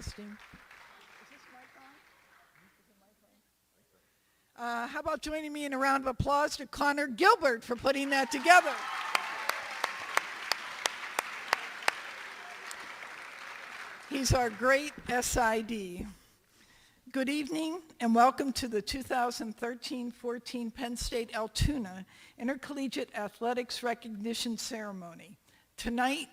Testing. Is this mic on? Is the mic on? How about joining me in a round of applause to Connor Gilbert for putting that together? He's our great SID. Good evening and welcome to the 2013-14 Penn State Altoona Intercollegiate Athletics Recognition Ceremony. Tonight,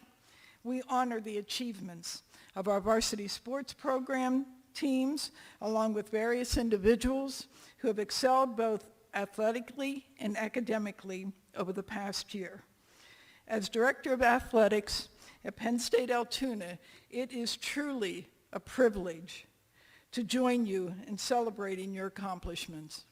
we honor the achievements of our varsity sports program teams, along with various individuals who have excelled both athletically and academically over the past year. As Director of Athletics at Penn State Altoona, it is truly a privilege to join you in celebrating your accomplishments.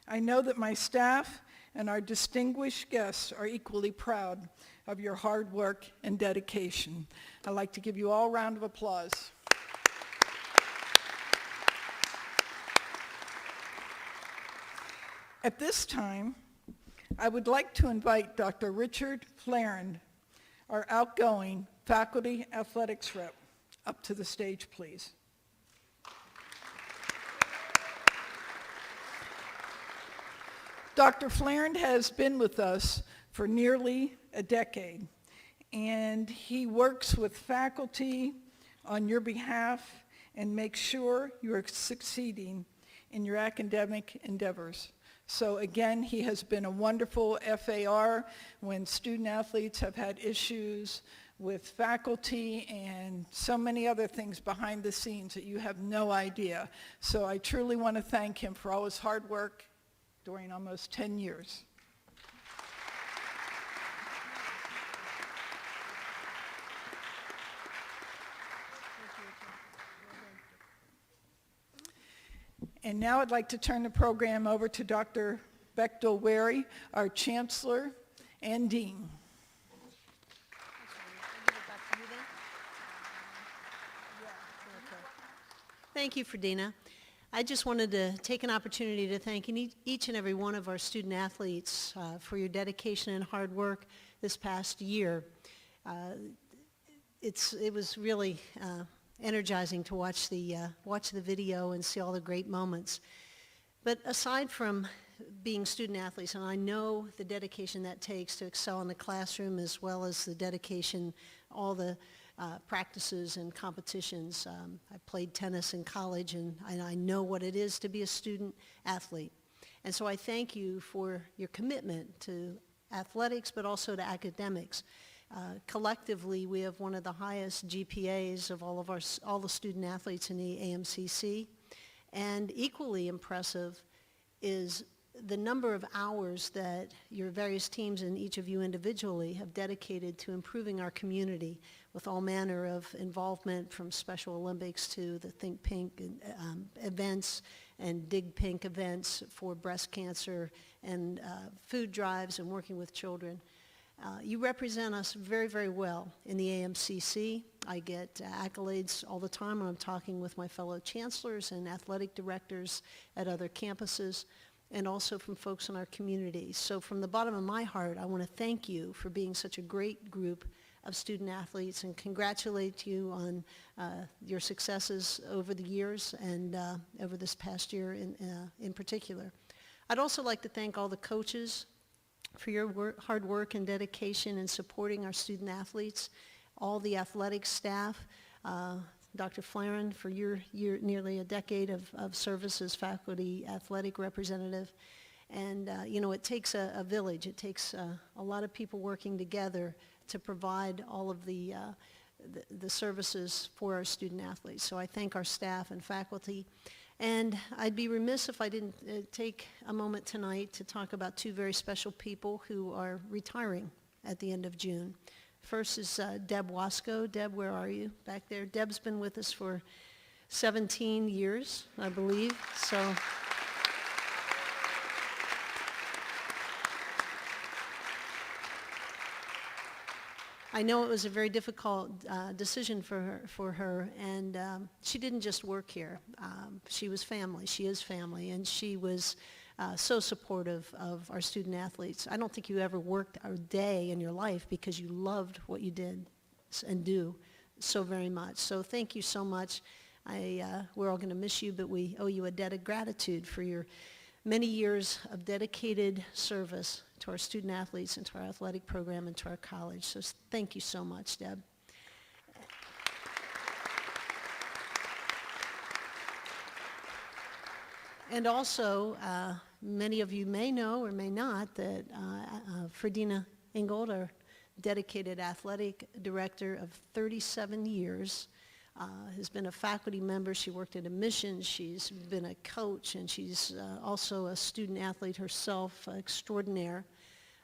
I know that my staff and our distinguished guests are equally proud of your hard work and dedication. I'd like to give you all a round of applause. At this time, I would like to invite Dr. Richard Flarin, our outgoing faculty athletics rep, up to the stage, please. Dr. Flarin has been with us for nearly a decade, and he works with faculty on your behalf and makes sure you are succeeding in your academic endeavors. So again, he has been a wonderful FAR when student athletes have had issues with faculty and so many other things behind the scenes that you have no idea. So I truly want to thank him for all his hard work during almost 10 years. And now I'd like to turn the program over to Dr. Bechtel Wary, our Chancellor and Dean. Thank you, Ferdina. I just wanted to take an opportunity to thank each and every one of our student athletes for your dedication and hard work this past year. It was really energizing to watch the video and see all the great moments. But aside from being student athletes, and I know the dedication that takes to excel in the classroom as well as the dedication, all the practices and competitions. I played tennis in college, and I know what it is to be a student athlete. And so I thank you for your commitment to athletics, but also to academics. Collectively, we have one of the highest GPAs of all the student athletes in the AMCC. And equally impressive is the number of hours that your various teams and each of you individually have dedicated to improving our community with all manner of involvement, from Special Olympics to the Think Pink events and Dig Pink events for breast cancer and food drives and working with children. You represent us very, very well in the AMCC. I get accolades all the time when I'm talking with my fellow chancellors and athletic directors at other campuses, and also from folks in our community. So from the bottom of my heart, I want to thank you for being such a great group of student athletes and congratulate you on your successes over the years and over this past year in particular. I'd also like to thank all the coaches for your hard work and dedication in supporting our student athletes, all the athletic staff, Dr. Flarin, for your nearly a decade of service as faculty athletic representative. And it takes a village. It takes a lot of people working together to provide all of the services for our student athletes. So I thank our staff and faculty. And I'd be remiss if I didn't take a moment tonight to talk about two very special people who are retiring at the end of June. First is Deb Wasco. Deb, where are you? Back there. Deb's been with us for 17 years, I believe. So I know it was a very difficult decision for her, and she didn't just work here. She was family. She is family, and she was so supportive of our student athletes. I don't think you ever worked a day in your life because you loved what you did and do so very much. So thank you so much. We're all going to miss you, but we owe you a debt of gratitude for your many years of dedicated service to our student athletes and to our athletic program and to our college. So thank you so much, Deb. And also, many of you may know or may not that Fredina Ingold, our dedicated athletic director of 37 years, has been a faculty member. She worked at admissions. She's been a coach, and she's also a student athlete herself, extraordinaire,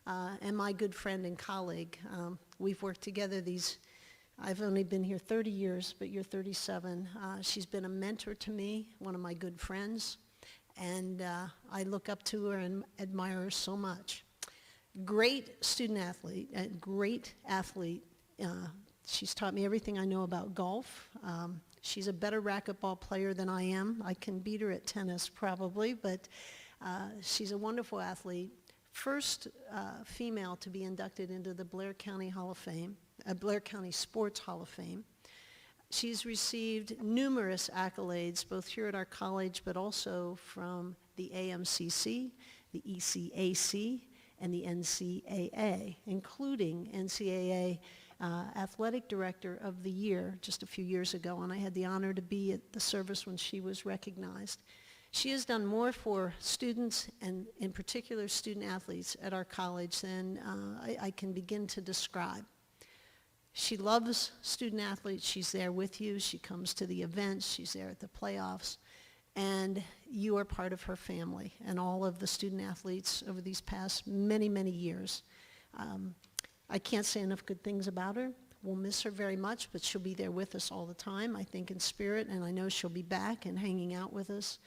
and my good friend and colleague. We've worked together I've only been here 30 years, but you're 37. She's been a mentor to me, one of my good friends, and I look up to her and admire her so much. Great student athlete, great athlete. She's taught me everything I know about golf. She's a better racquetball player than I am. I can beat her at tennis probably, but she's a wonderful athlete. First female to be inducted into the Blair County Hall of Fame, Blair County Sports Hall of Fame. She's received numerous accolades, both here at our college, but also from the AMCC, the ECAC, and the NCAA, including NCAA Athletic Director of the Year just a few years ago, and I had the honor to be at the service when she was recognized. She has done more for students, and in particular student athletes at our college, than I can begin to describe. She loves student athletes. She's there with you. She comes to the events. She's there at the playoffs. And you are part of her family and all of the student athletes over these past many, many years. I can't say enough good things about her. We'll miss her very much, but she'll be there with us all the time, I think, in spirit, and I know she'll be back and hanging out with us.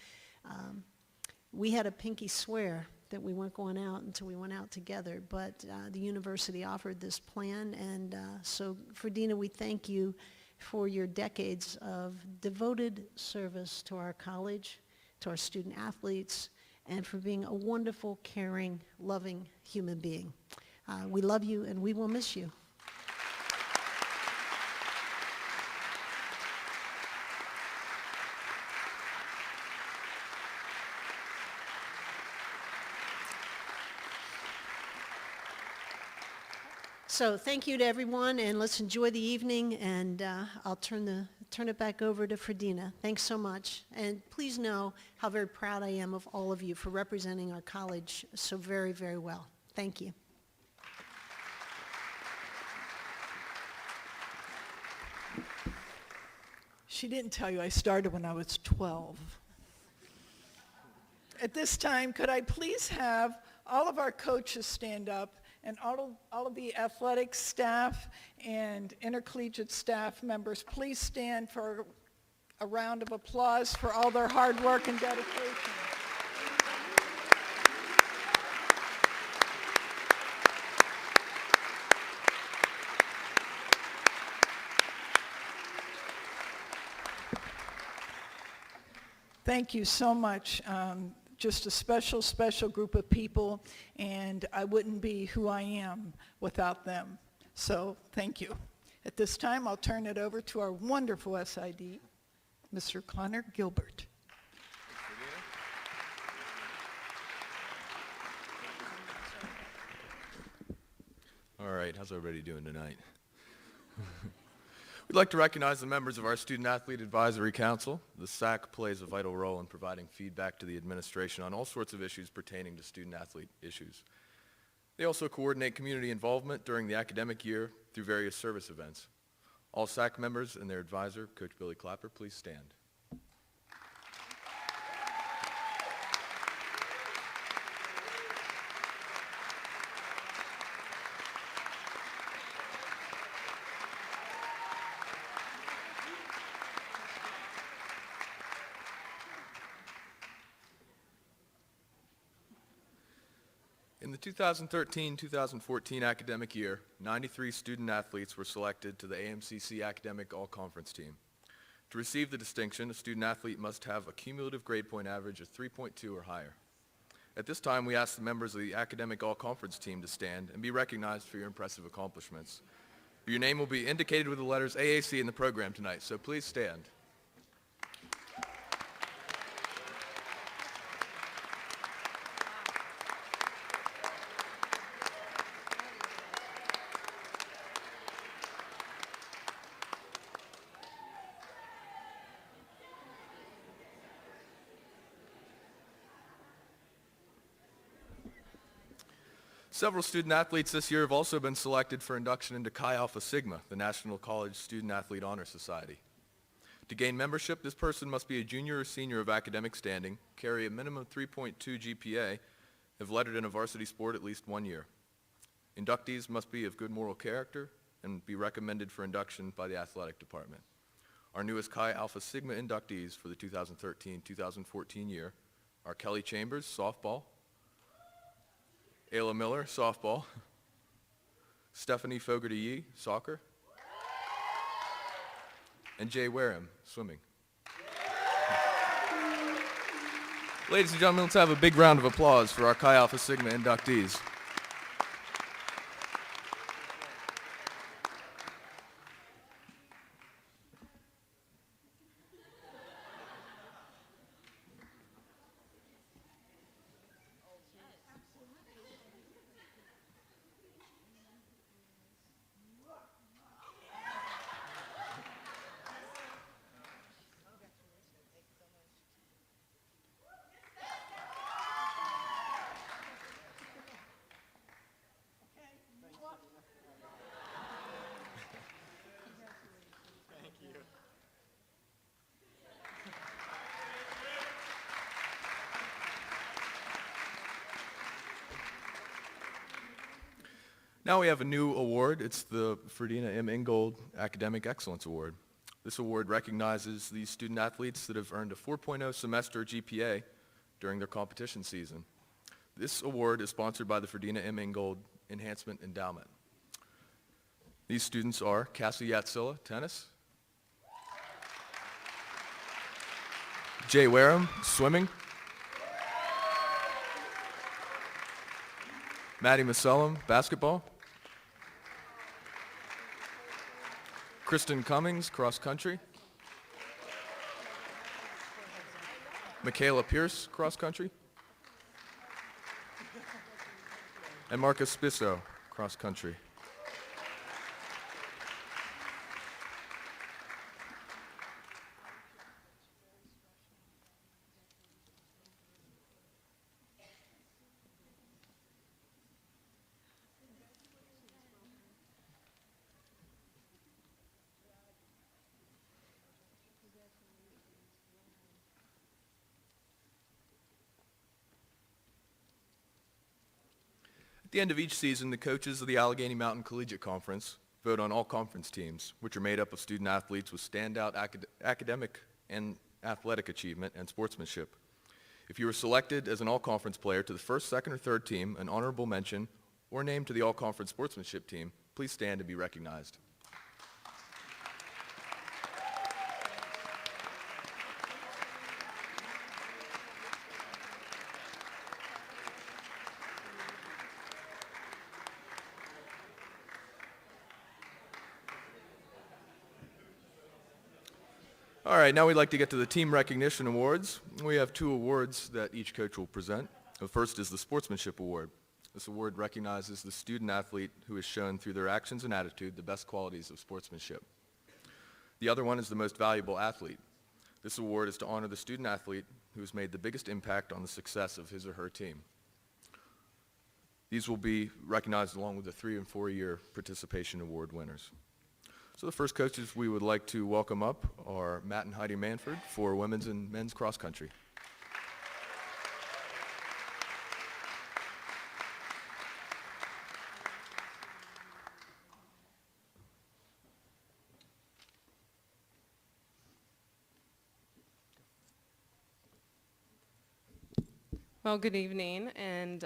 We had a pinky swear that we weren't going out until we went out together, but the university offered this plan, and so Fredina, we thank you for your decades of devoted service to our college, to our student athletes, and for being a wonderful, caring, loving human being. We love you, and we will miss you. So thank you to everyone, and let's enjoy the evening, and I'll turn it back over to Fredina. Thanks so much, and please know how very proud I am of all of you for representing our college so very, very well. Thank you. She didn't tell you I started when I was 12. At this time, could I please have all of our coaches stand up, and all of the athletic staff and intercollegiate staff members, please stand for a round of applause for all their hard work and dedication. Thank you so much. Just a special, special group of people, and I wouldn't be who I am without them. So thank you. At this time, I'll turn it over to our wonderful SID, Mr. Connor Gilbert. All right, how's everybody doing tonight? We'd like to recognize the members of our Student Athlete Advisory Council. The SAC plays a vital role in providing feedback to the administration on all sorts of issues pertaining to student athlete issues. They also coordinate community involvement during the academic year through various service events. All SAC members and their advisor, Coach Billy Clapper, please stand. In the 2013-2014 academic year, 93 student athletes were selected to the AMCC Academic All-Conference team. To receive the distinction, a student athlete must have a cumulative grade point average of 3.2 or higher. At this time, we ask the members of the Academic All-Conference team to stand and be recognized for your impressive accomplishments. Your name will be indicated with the letters AAC in the program tonight, so please stand. Several student athletes this year have also been selected for induction into Chi Alpha Sigma, the National College Student Athlete Honor Society. To gain membership, this person must be a junior or senior of academic standing, carry a minimum 3.2 GPA, have lettered in a varsity sport at least 1 year. Inductees must be of good moral character and be recommended for induction by the athletic department. Our newest Chi Alpha Sigma inductees for the 2013-2014 year are Kelly Chambers, softball, Ayla Miller, softball, Stephanie Fogarty-Yee, soccer, and Jay Wareham, swimming. Ladies and gentlemen, let's have a big round of applause for our Chi Alpha Sigma inductees. Now we have a new award. It's the Ferdina M. Ingold Academic Excellence Award. This award recognizes these student athletes that have earned a 4.0 semester GPA during their competition season. This award is sponsored by the Ferdina M. Ingold Enhancement Endowment. These students are Cassie Yatsilla, tennis, Jay Wareham, swimming, Maddie Masellam, basketball, Kristen Cummings, cross country, Michaela Pierce, cross country, and Marcus Spisso, cross country. At the end of each season, the coaches of the Allegheny Mountain Collegiate Conference vote on all conference teams, which are made up of student athletes with standout academic and athletic achievement and sportsmanship. If you were selected as an all-conference player to the first, second, or third team, an honorable mention, or named to the all-conference sportsmanship team, please stand and be recognized. All right, now we'd like to get to the Team Recognition Awards. We have 2 awards that each coach will present. The first is the Sportsmanship Award. This award recognizes the student athlete who has shown through their actions and attitude the best qualities of sportsmanship. The other one is the Most Valuable Athlete. This award is to honor the student athlete who has made the biggest impact on the success of his or her team. These will be recognized along with the 3- and 4-year participation award winners. So the first coaches we would like to welcome up are Matt and Heidi Manford for women's and men's cross country. Well, good evening, and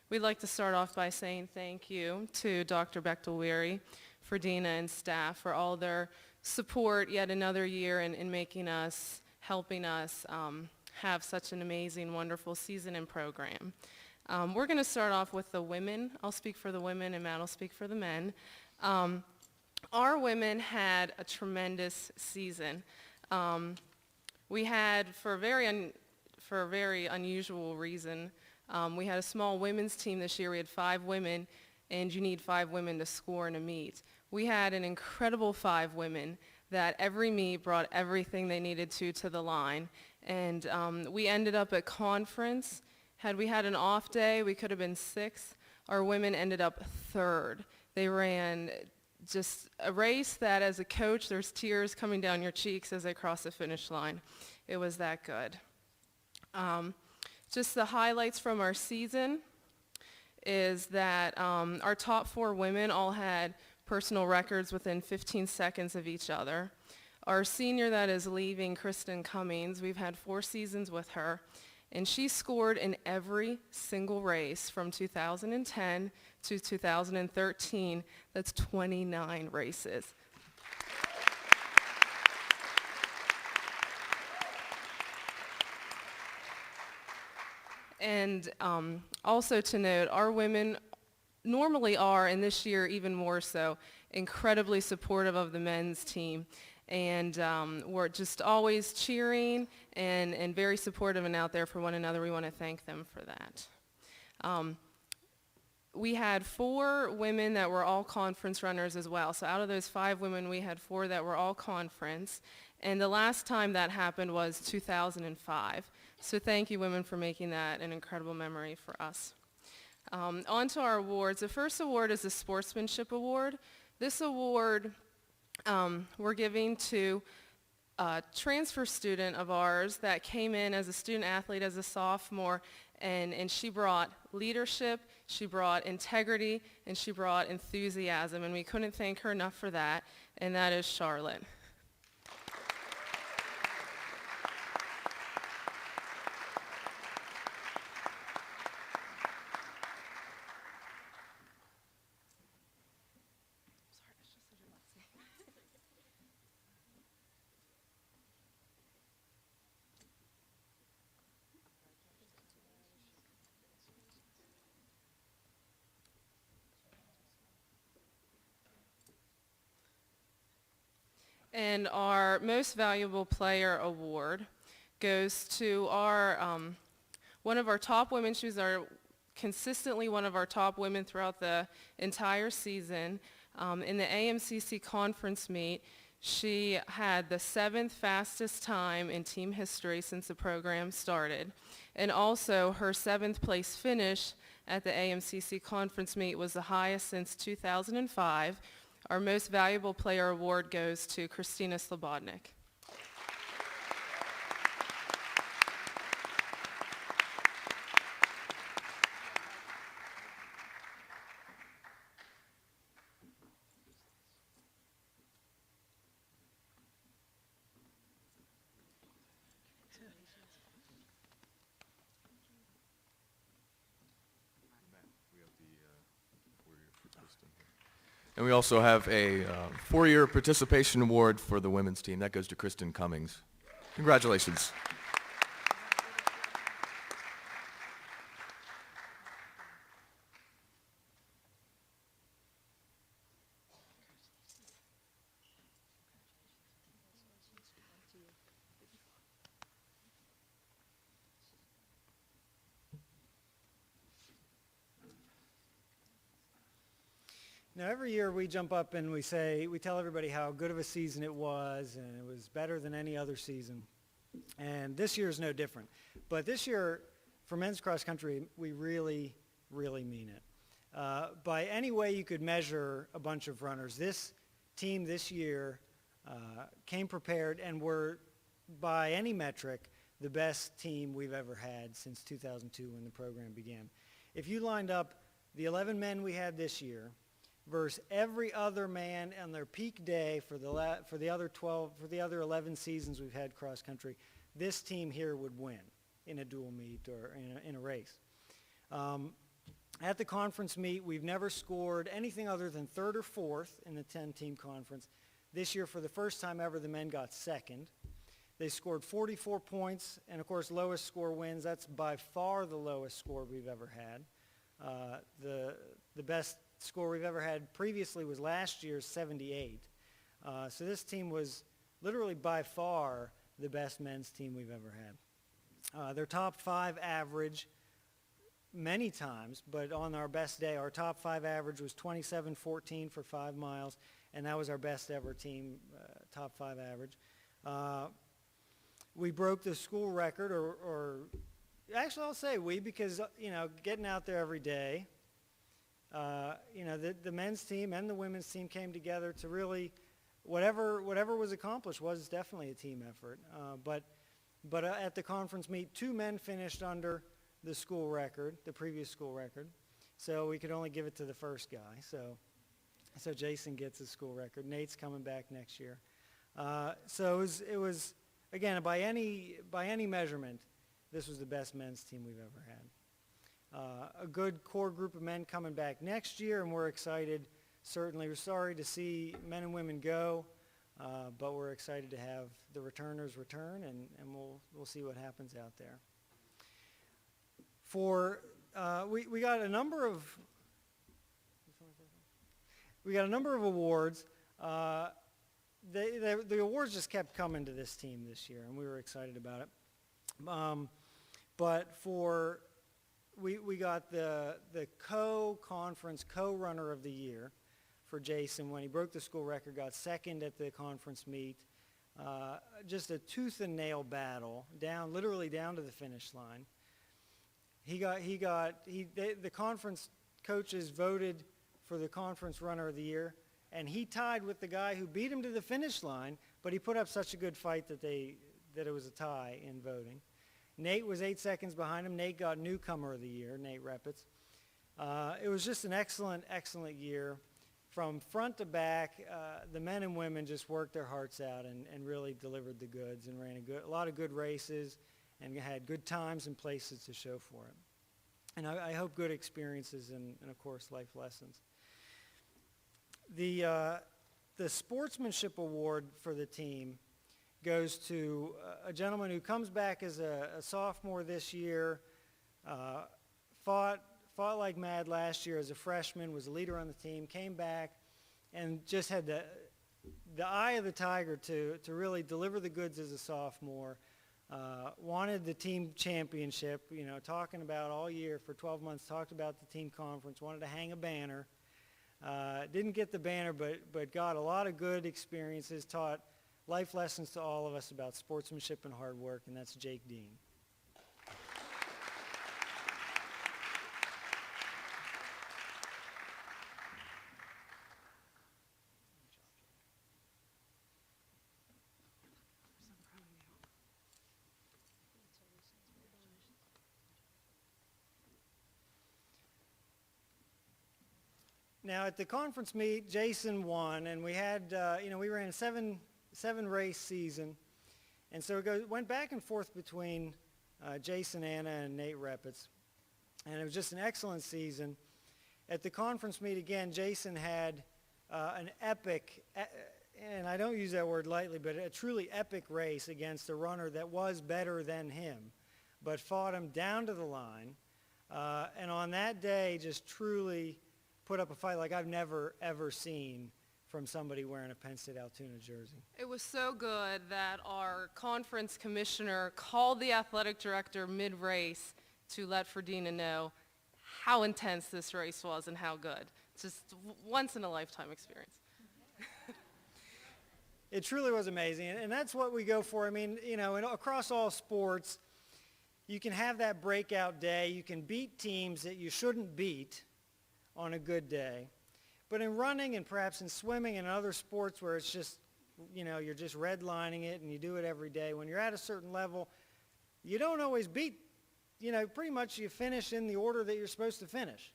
we'd like to start off by saying thank you to Dr. Bechtel-Weary, Ferdina, and staff for all their support yet another year in making us, helping us have such an amazing, wonderful season and program. We're going to start off with the women. I'll speak for the women, and Matt will speak for the men. our women had a tremendous season. We had, for a very unusual reason, we had a small women's team this year. We had 5 women, and you need 5 women to score in a meet. We had an incredible 5 women that every meet brought everything they needed to the line. And we ended up at conference. Had we had an off day, we could have been 6th. Our women ended up 3rd. They ran just a race that, as a coach, there's tears coming down your cheeks as they cross the finish line. It was that good. Just the highlights from our season is that our top 4 women all had personal records within 15 seconds of each other. Our senior that is leaving, Kristen Cummings, we've had 4 seasons with her, and she scored in every single race from 2010 to 2013. That's 29 races. And also to note, our women normally are, and this year even more so, incredibly supportive of the men's team. And we're just always cheering and very supportive and out there for one another. We want to thank them for that. We had 4 women that were all conference runners as well. So out of those 5 women, we had 4 that were all conference. And the last time that happened was 2005. So thank you, women, for making that an incredible memory for us. On to our awards. The first award is the Sportsmanship Award. This award we're giving to a transfer student of ours that came in as a student athlete as a sophomore, and she brought leadership, she brought integrity, and she brought enthusiasm, and we couldn't thank her enough for that, and that is Charlotte. And our Most Valuable Player Award goes to our one of our top women. She was consistently one of our top women throughout the entire season. In the AMCC conference meet, she had the 7th fastest time in team history since the program started. And also her 7th place finish at the AMCC conference meet was the highest since 2005. Our Most Valuable Player Award goes to Christina Slobodnik. And we also have a 4-year participation award for the women's team. That goes to Kristen Cummings. Congratulations. Now, every year we jump up and we tell everybody how good of a season it was, and it was better than any other season. And this year is no different. But this year, for men's cross country, we really, really mean it. By any way you could measure a bunch of runners, this team this year came prepared and were, by any metric, the best team we've ever had since 2002 when the program began. If you lined up the 11 men we had this year versus every other man on their peak day for the other 11 seasons we've had cross country, this team here would win in a dual meet or in a race. At the conference meet, we've never scored anything other than 3rd or 4th in the 10-team conference. This year, for the first time ever, the men got 2nd. They scored 44 points, and of course, lowest score wins. That's by far the lowest score we've ever had. The best score we've ever had previously was last year's 78. So this team was literally by far the best men's team we've ever had. Their top 5 average many times, but on our best day, our top 5 average was 27:14 for 5 miles, and that was our best ever team top 5 average. We broke the school record, or actually I'll say we, because, getting out there every day, the men's team and the women's team came together to really, whatever was accomplished was definitely a team effort. But at the conference meet, 2 men finished under the school record, the previous school record. So we could only give it to the first guy. So Jason gets his school record. Nate's coming back next year. So it was again, by any measurement, this was the best men's team we've ever had. A good core group of men coming back next year, and we're excited. Certainly, we're sorry to see men and women go, but we're excited to have the returners return, and we'll see what happens out there. We got a number of awards. The awards just kept coming to this team this year, and we were excited about it. We got the co-conference co-runner of the year for Jason when he broke the school record, got second at the conference meet. Just a tooth and nail battle, literally down to the finish line. The conference coaches voted for the conference runner of the year, and he tied with the guy who beat him to the finish line, but he put up such a good fight that it was a tie in voting. Nate was 8 seconds behind him. Nate got newcomer of the year, Nate Repitz. It was just an excellent, excellent year. From front to back, the men and women just worked their hearts out and really delivered the goods and ran a lot of good races and had good times and places to show for it. And I hope good experiences and of course, life lessons. The sportsmanship award for the team goes to a gentleman who comes back as a sophomore this year, fought like mad last year as a freshman, was a leader on the team, came back and just had the eye of the tiger to really deliver the goods as a sophomore. Wanted the team championship, talking about all year for 12 months, talked about the team conference, wanted to hang a banner. Didn't get the banner, but got a lot of good experiences, taught life lessons to all of us about sportsmanship and hard work, and that's Jake Dean. Now at the conference meet, Jason won, and we had, we ran a seven race season, and so it went back and forth between Jason Anna and Nate Repitz, and it was just an excellent season. At the conference meet again, Jason had an epic, and I don't use that word lightly, but a truly epic race against a runner that was better than him, but fought him down to the line, and on that day just truly put up a fight like I've never, ever seen from somebody wearing a Penn State Altoona jersey. It was so good that our conference commissioner called the athletic director mid-race to let Ferdina know how intense this race was and how good. Just once-in-a-lifetime experience. It truly was amazing, and that's what we go for. I mean, across all sports, you can have that breakout day. You can beat teams that you shouldn't beat on a good day. But in running and perhaps in swimming and other sports where it's just, you're just redlining it and you do it every day, when you're at a certain level, you don't always beat, pretty much you finish in the order that you're supposed to finish.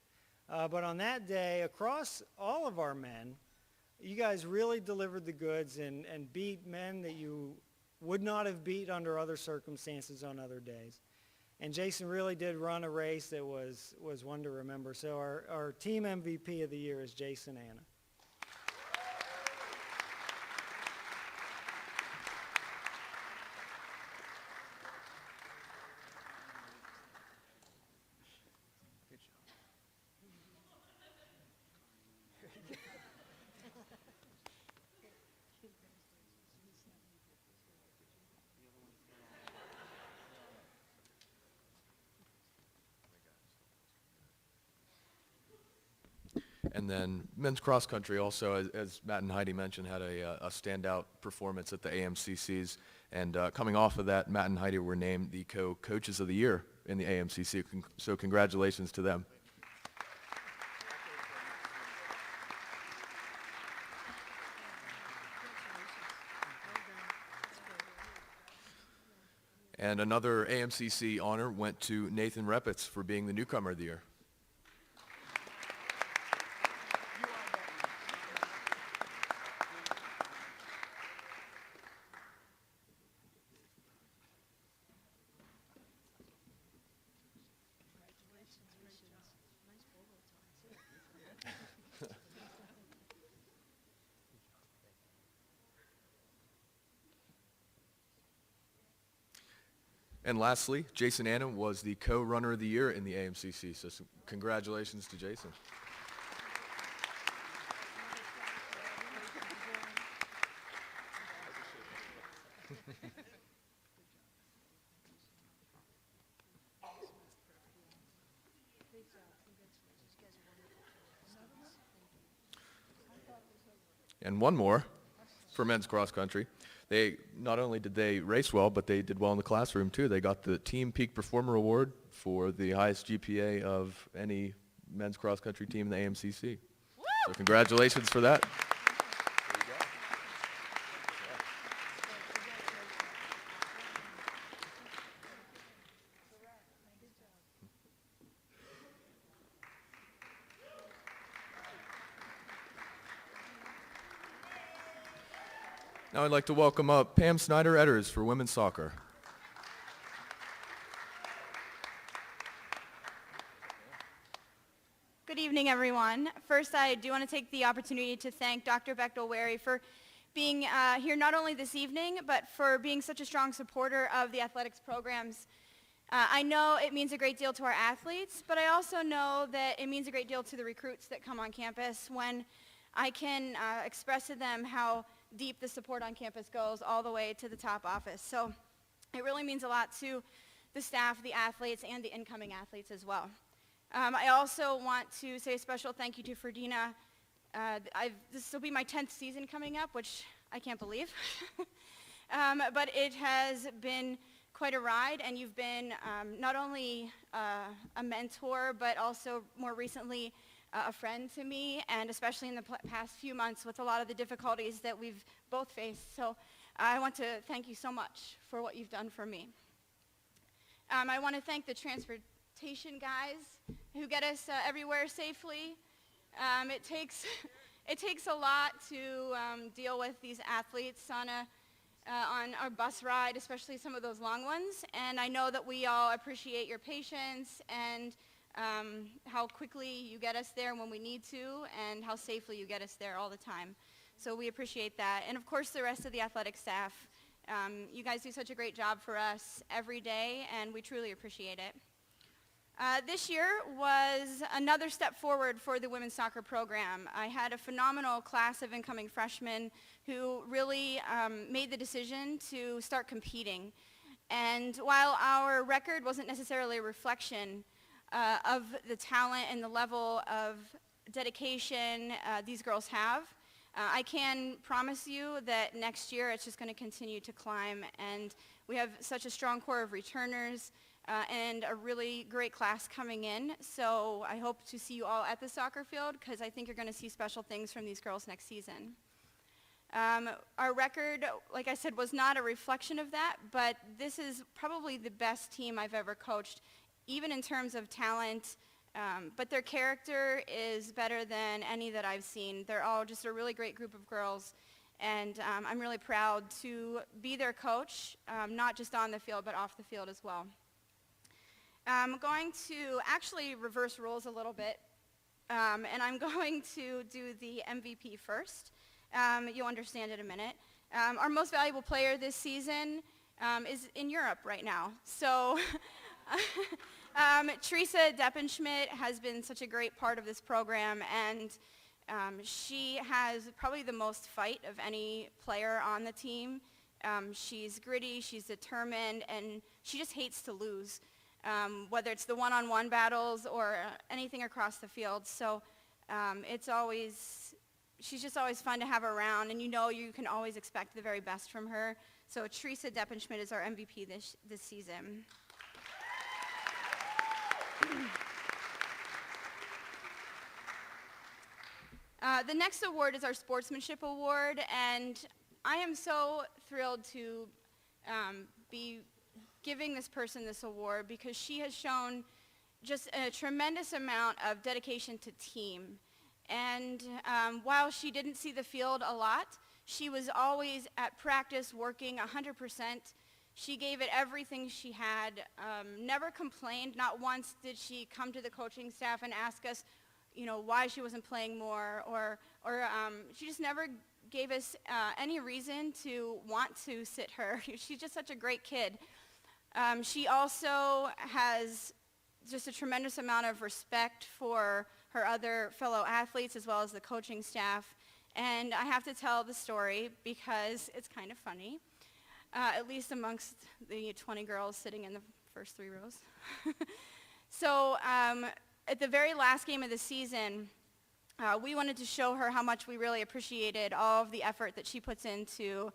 But on that day, across all of our men, you guys really delivered the goods and beat men that you would not have beat under other circumstances on other days. And Jason really did run a race that was one to remember. So our team MVP of the year is Jason Anna. And then men's cross country also, as Matt and Heidi mentioned, had a standout performance at the AMCCs. And coming off of that, Matt and Heidi were named the co-coaches of the year in the AMCC. So congratulations to them. And another AMCC honor went to Nathan Repitz for being the newcomer of the year. And lastly, Jason Annam was the co-runner of the year in the AMCC, so congratulations to Jason. And one more for men's cross country. They not only did they race well, but they did well in the classroom too. They got the Team Peak Performer Award for the highest GPA of any men's cross country team in the AMCC. Woo! So congratulations for that. Now I'd like to welcome up Pam Snyder-Etters for women's soccer. Good evening, everyone. First, I do want to take the opportunity to thank Dr. Bechtel-Wary for being here not only this evening, but for being such a strong supporter of the athletics programs. I know it means a great deal to our athletes, but I also know that it means a great deal to the recruits that come on campus when I can express to them how deep the support on campus goes all the way to the top office. So it really means a lot to the staff, the athletes, and the incoming athletes as well. I also want to say a special thank you to Ferdina. This will be my 10th season coming up, which I can't believe. But it has been quite a ride, and you've been not only a mentor, but also more recently a friend to me, and especially in the past few months with a lot of the difficulties that we've both faced. So I want to thank you so much for what you've done for me. I want to thank the transportation guys who get us everywhere safely. It takes a lot to deal with these athletes on our bus ride, especially some of those long ones. And I know that we all appreciate your patience and how quickly you get us there when we need to, and how safely you get us there all the time. So we appreciate that. And of course, the rest of the athletic staff. You guys do such a great job for us every day, and we truly appreciate it. This year was another step forward for the women's soccer program. I had a phenomenal class of incoming freshmen who really made the decision to start competing. And while our record wasn't necessarily a reflection of the talent and the level of dedication these girls have, I can promise you that next year it's just going to continue to climb, and we have such a strong core of returners and a really great class coming in. So I hope to see you all at the soccer field, because I think you're going to see special things from these girls next season. Our record, like I said, was not a reflection of that, but this is probably the best team I've ever coached, even in terms of talent, but their character is better than any that I've seen. They're all just a really great group of girls, and I'm really proud to be their coach, not just on the field, but off the field as well. I'm going to actually reverse roles a little bit, and I'm going to do the MVP first. You'll understand in a minute. Our most valuable player this season is in Europe right now. So Teresa Deppenschmidt has been such a great part of this program, and she has probably the most fight of any player on the team. She's gritty, she's determined, and she just hates to lose, whether it's the one-on-one battles or anything across the field. So she's just always fun to have around, and you know you can always expect the very best from her. So Teresa Deppenschmidt is our MVP this season. The next award is our Sportsmanship Award, and I am so thrilled to be giving this person this award because she has shown just a tremendous amount of dedication to team. And while she didn't see the field a lot, she was always at practice working 100%. She gave it everything she had, never complained. Not once did she come to the coaching staff and ask us, you know, why she wasn't playing more, or she just never gave us any reason to want to sit her. She's just such a great kid. She also has just a tremendous amount of respect for her other fellow athletes as well as the coaching staff. And I have to tell the story because it's kind of funny, at least amongst the 20 girls sitting in the first 3 rows. So at the very last game of the season, we wanted to show her how much we really appreciated all of the effort that she puts into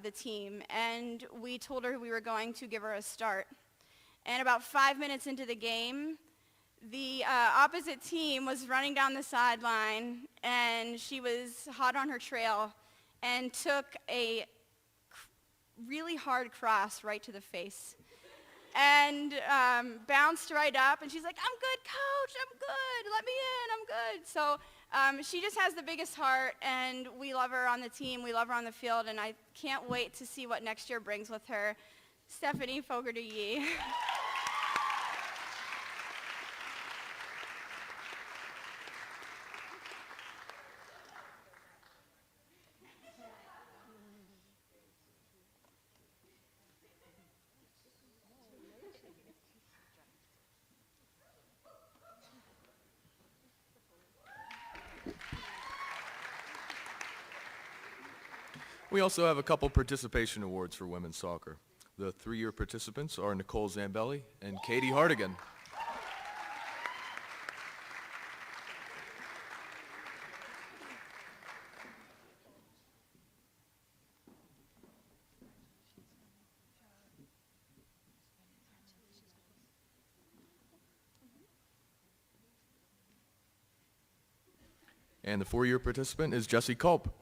the team. And we told her we were going to give her a start. And about 5 minutes into the game, the opposite team was running down the sideline, and she was hot on her trail and took a really hard cross right to the face and bounced right up, and she's like, "I'm good, coach, I'm good, let me in, I'm good." So she just has the biggest heart, and we love her on the team, we love her on the field, and I can't wait to see what next year brings with her. Stephanie Fogarty-Yee. We also have a couple participation awards for women's soccer. The 3-year participants are Nicole Zambelli and Katie Hardigan. And the 4-year participant is Jessie Culp.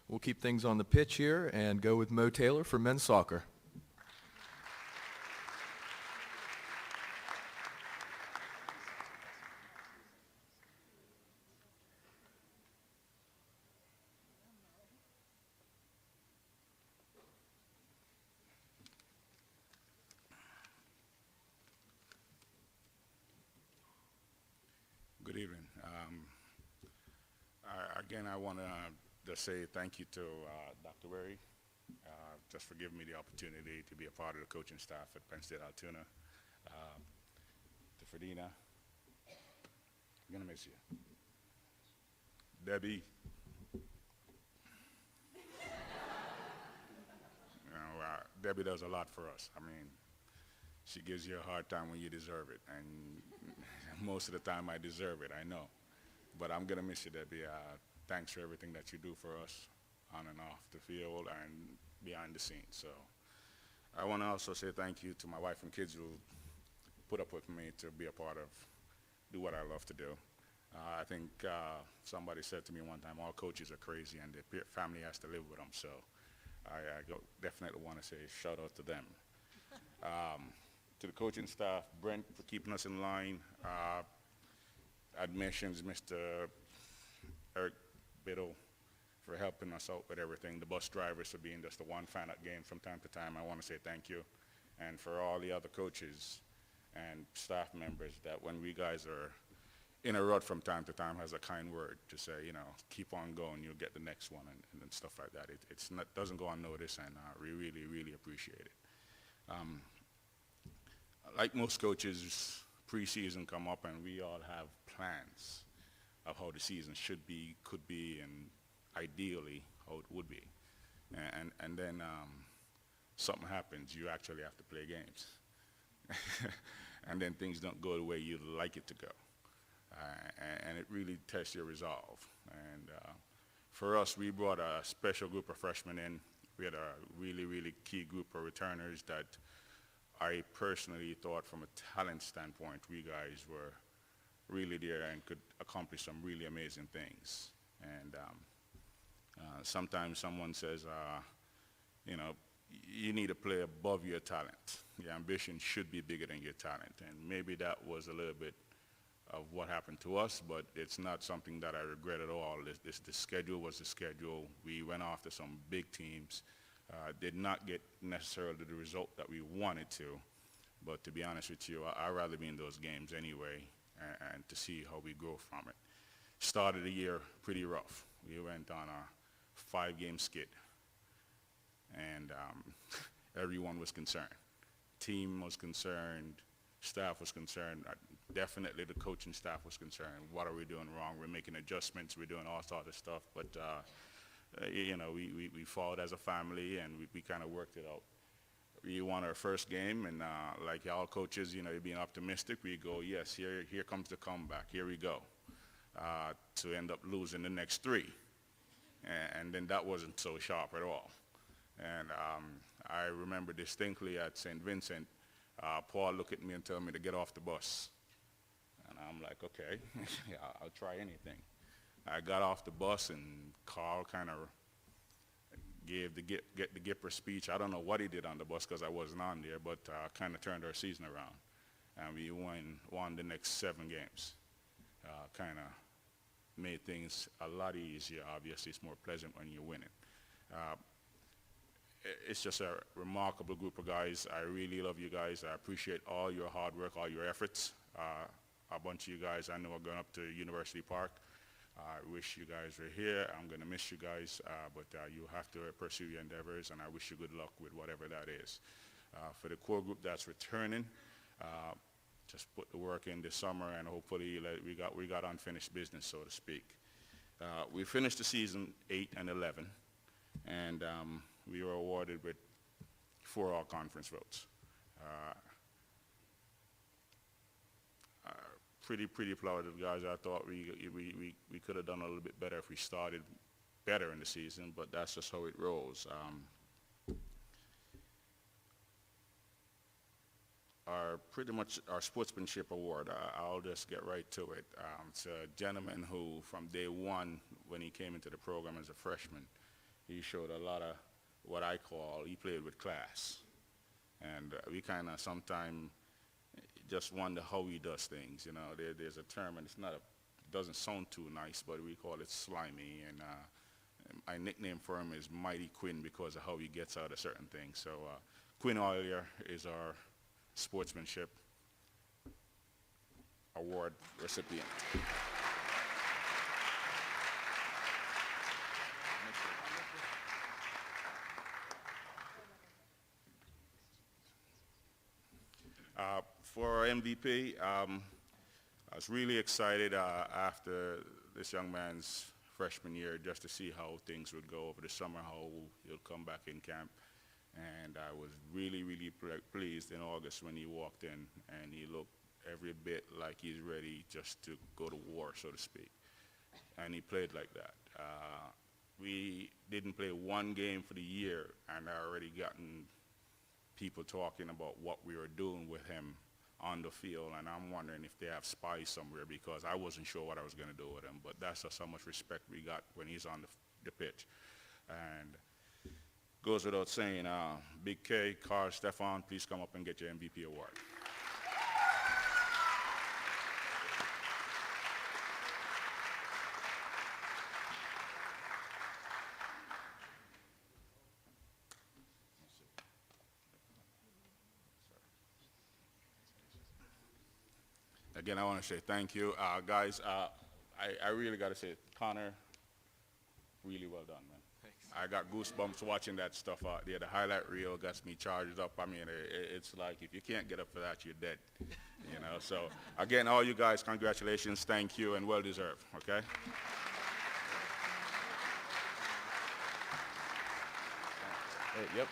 We'll keep things on the pitch here and go with Mo Taylor for men's soccer. Good evening. Again, I want to just say thank you to Dr. Wary just for giving me the opportunity to be a part of the coaching staff at Penn State Altoona. To Ferdina, I'm going to miss you. Debbie. Debbie does a lot for us. I mean, she gives you a hard time when you deserve it, and most of the time I deserve it, I know. But I'm going to miss you, Debbie. Thanks for everything that you do for us on and off the field and behind the scenes. So I want to also say thank you to my wife and kids who put up with me to be a part of, do what I love to do. I think somebody said to me one time, all coaches are crazy and their family has to live with them. So I definitely want to say shout out to them. To the coaching staff, Brent for keeping us in line, admissions, Mr. Eric Biddle for helping us out with everything, the bus drivers for being just the one fan at games from time to time. I want to say thank you. And for all the other coaches and staff members that when we guys are in a rut from time to time has a kind word to say, you know, keep on going, you'll get the next one and stuff like that. It's not, doesn't go unnoticed, and we really, really appreciate it. like most coaches, preseason come up and we all have plans of how the season should be, could be, and ideally how it would be. And then something happens, you actually have to play games. And then things don't go the way you'd like it to go. And it really tests your resolve. And for us, we brought a special group of freshmen in. We had a really, really key group of returners that I personally thought from a talent standpoint, we guys were really there and could accomplish some really amazing things. And sometimes someone says, you know, you need to play above your talent. Your ambition should be bigger than your talent. And maybe that was a little bit of what happened to us, but it's not something that I regret at all. The schedule was the schedule. We went after some big teams, did not get necessarily the result that we wanted to, but to be honest with you, I'd rather be in those games anyway and to see how we grow from it. Started the year pretty rough. We went on a 5-game skid, and everyone was concerned. Team was concerned, staff was concerned, definitely the coaching staff was concerned. What are we doing wrong? We're making adjustments, we're doing all sorts of stuff, but you know, we fought as a family and we kind of worked it out. We won our first game, and like all coaches, you know, you're being optimistic. We go, yes, here comes the comeback, here we go, to end up losing the next 3. And then that wasn't so sharp at all. And I remember distinctly at St. Vincent, Paul looked at me and told me to get off the bus. And I'm like, okay, yeah, I'll try anything. I got off the bus and Carl kind of gave the get the Gipper speech. I don't know what he did on the bus because I wasn't on there, but kind of turned our season around. And we won the next 7 games. Kind of made things a lot easier. Obviously, it's more pleasant when you're winning. It's just a remarkable group of guys. I really love you guys. I appreciate all your hard work, all your efforts. A bunch of you guys I know are going up to University Park. I wish you guys were here. I'm going to miss you guys, but you have to pursue your endeavors, and I wish you good luck with whatever that is. For the core group that's returning, just put the work in this summer, and hopefully we got unfinished business, so to speak. We finished the season 8-11, and we were awarded with 4 all-conference votes. Pretty proud of the guys. I thought we could have done a little bit better if we started better in the season, but that's just how it rolls. Pretty much our sportsmanship award, I'll just get right to it. It's a gentleman who, from day one, when he came into the program as a freshman, he showed a lot of what I call, he played with class. And we kind of sometimes just wonder how he does things. You know, there's a term, and it's not it doesn't sound too nice, but we call it slimy. And my nickname for him is Mighty Quinn because of how he gets out of certain things. So Quinn Ollier is our sportsmanship award recipient. For our MVP, I was really excited after this young man's freshman year just to see how things would go over the summer, how he'll come back in camp. And I was really, really pleased in August when he walked in and he looked every bit like he's ready just to go to war, so to speak. And he played like that. We didn't play 1 game for the year, and I already gotten people talking about what we were doing with him on the field, and I'm wondering if they have spies somewhere because I wasn't sure what I was going to do with him, but that's just how much respect we got when he's on the pitch. And goes without saying, Big K, Carl, Stefan, please come up and get your MVP award. Again, I want to say thank you. Guys, I really got to say, Connor, really well done, man. Thanks. I got goosebumps watching that stuff out there. The highlight reel gets me charged up. I mean, it's like if you can't get up for that, you're dead. You know. So again, all you guys, congratulations, thank you, and well deserved. Okay. Yep.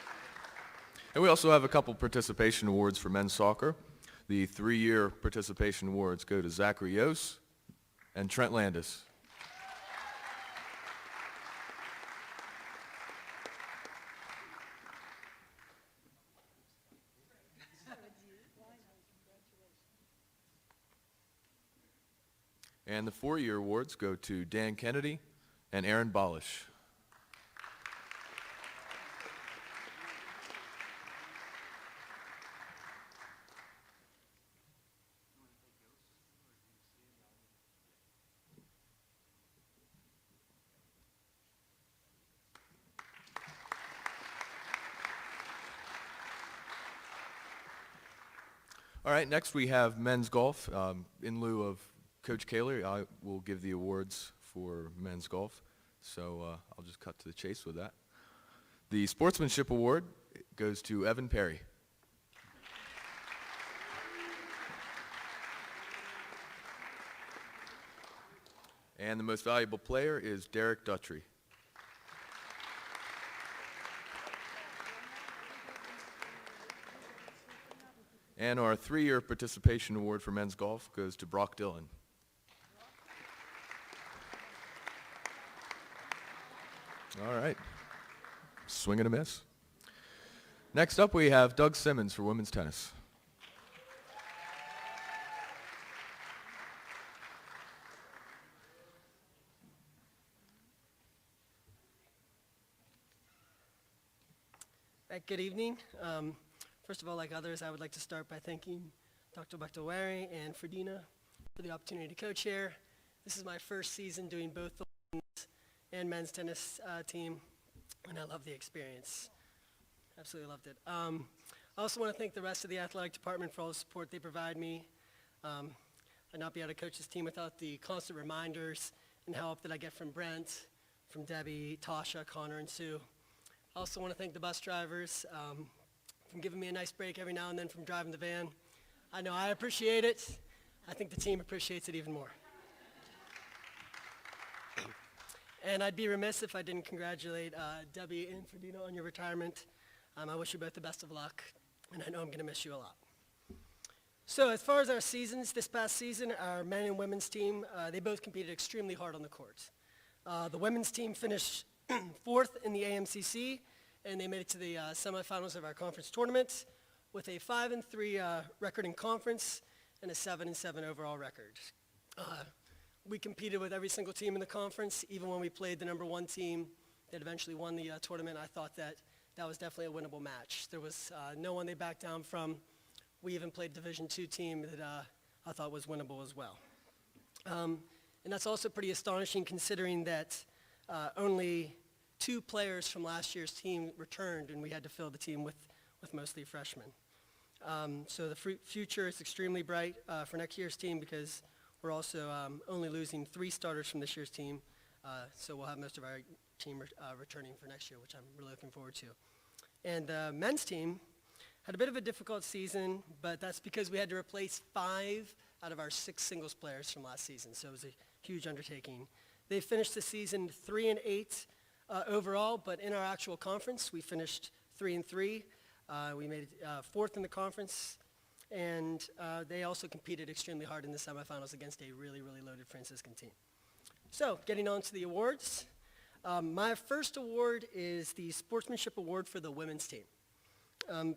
And we also have a couple participation awards for men's soccer. The 3-year participation awards go to Zachary Yos and Trent Landis. And the 4-year awards go to Dan Kennedy and Aaron Bolish. All right, next we have men's golf. In lieu of Coach Kaler, I will give the awards for men's golf. So I'll just cut to the chase with that. The Sportsmanship Award goes to Evan Perry. And the most valuable player is Derek Dutry. And our 3-year participation award for men's golf goes to Brock Dillon. All right. Swing and a miss. Next up, we have Doug Simmons for women's tennis. Good evening. First of all, like others, I would like to start by thanking Dr. Bakhtalwari and Ferdina for the opportunity to co-chair. This is my first season doing both the women's and men's tennis team, and I love the experience. Absolutely loved it. I also want to thank the rest of the athletic department for all the support they provide me. I'd not be able to coach this team without the constant reminders and help that I get from Brent, from Debbie, Tasha, Connor, and Sue. I also want to thank the bus drivers from giving me a nice break every now and then from driving the van. I know I appreciate it. I think the team appreciates it even more. And I'd be remiss if I didn't congratulate Debbie and Ferdina on your retirement. I wish you both the best of luck, and I know I'm going to miss you a lot. So as far as our seasons, this past season, our men and women's team, they both competed extremely hard on the court. The women's team finished 4th in the AMCC, and they made it to the semifinals of our conference tournament with a 5-3 record in conference and a 7-7 overall record. We competed with every single team in the conference. Even when we played the number 1 team that eventually won the tournament, I thought that that was definitely a winnable match. There was no one they backed down from. We even played a Division II team that I thought was winnable as well. And that's also pretty astonishing considering that only 2 players from last year's team returned, and we had to fill the team with mostly freshmen. So the future is extremely bright for next year's team because we're also only losing 3 starters from this year's team. So we'll have most of our team returning for next year, which I'm really looking forward to. And the men's team had a bit of a difficult season, but that's because we had to replace 5 out of our 6 singles players from last season. So it was a huge undertaking. They finished the season 3-8 overall, but in our actual conference, we finished 3-3. We made it 4th in the conference, and they also competed extremely hard in the semifinals against a really, really loaded Franciscan team. So getting on to the awards. My first award is the Sportsmanship Award for the women's team.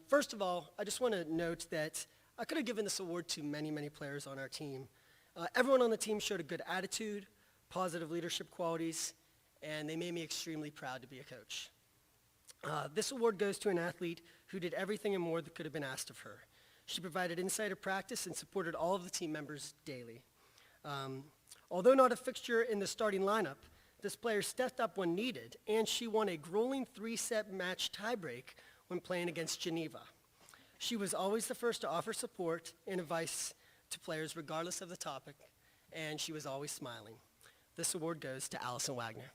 First of all, I just want to note that I could have given this award to many, many players on our team. Everyone on the team showed a good attitude, positive leadership qualities, and they made me extremely proud to be a coach. This award goes to an athlete who did everything and more that could have been asked of her. She provided insight of practice and supported all of the team members daily. Although not a fixture in the starting lineup, this player stepped up when needed, and she won a grueling 3-set match tiebreak when playing against Geneva. She was always the first to offer support and advice to players regardless of the topic, and she was always smiling. This award goes to Allison Wagner.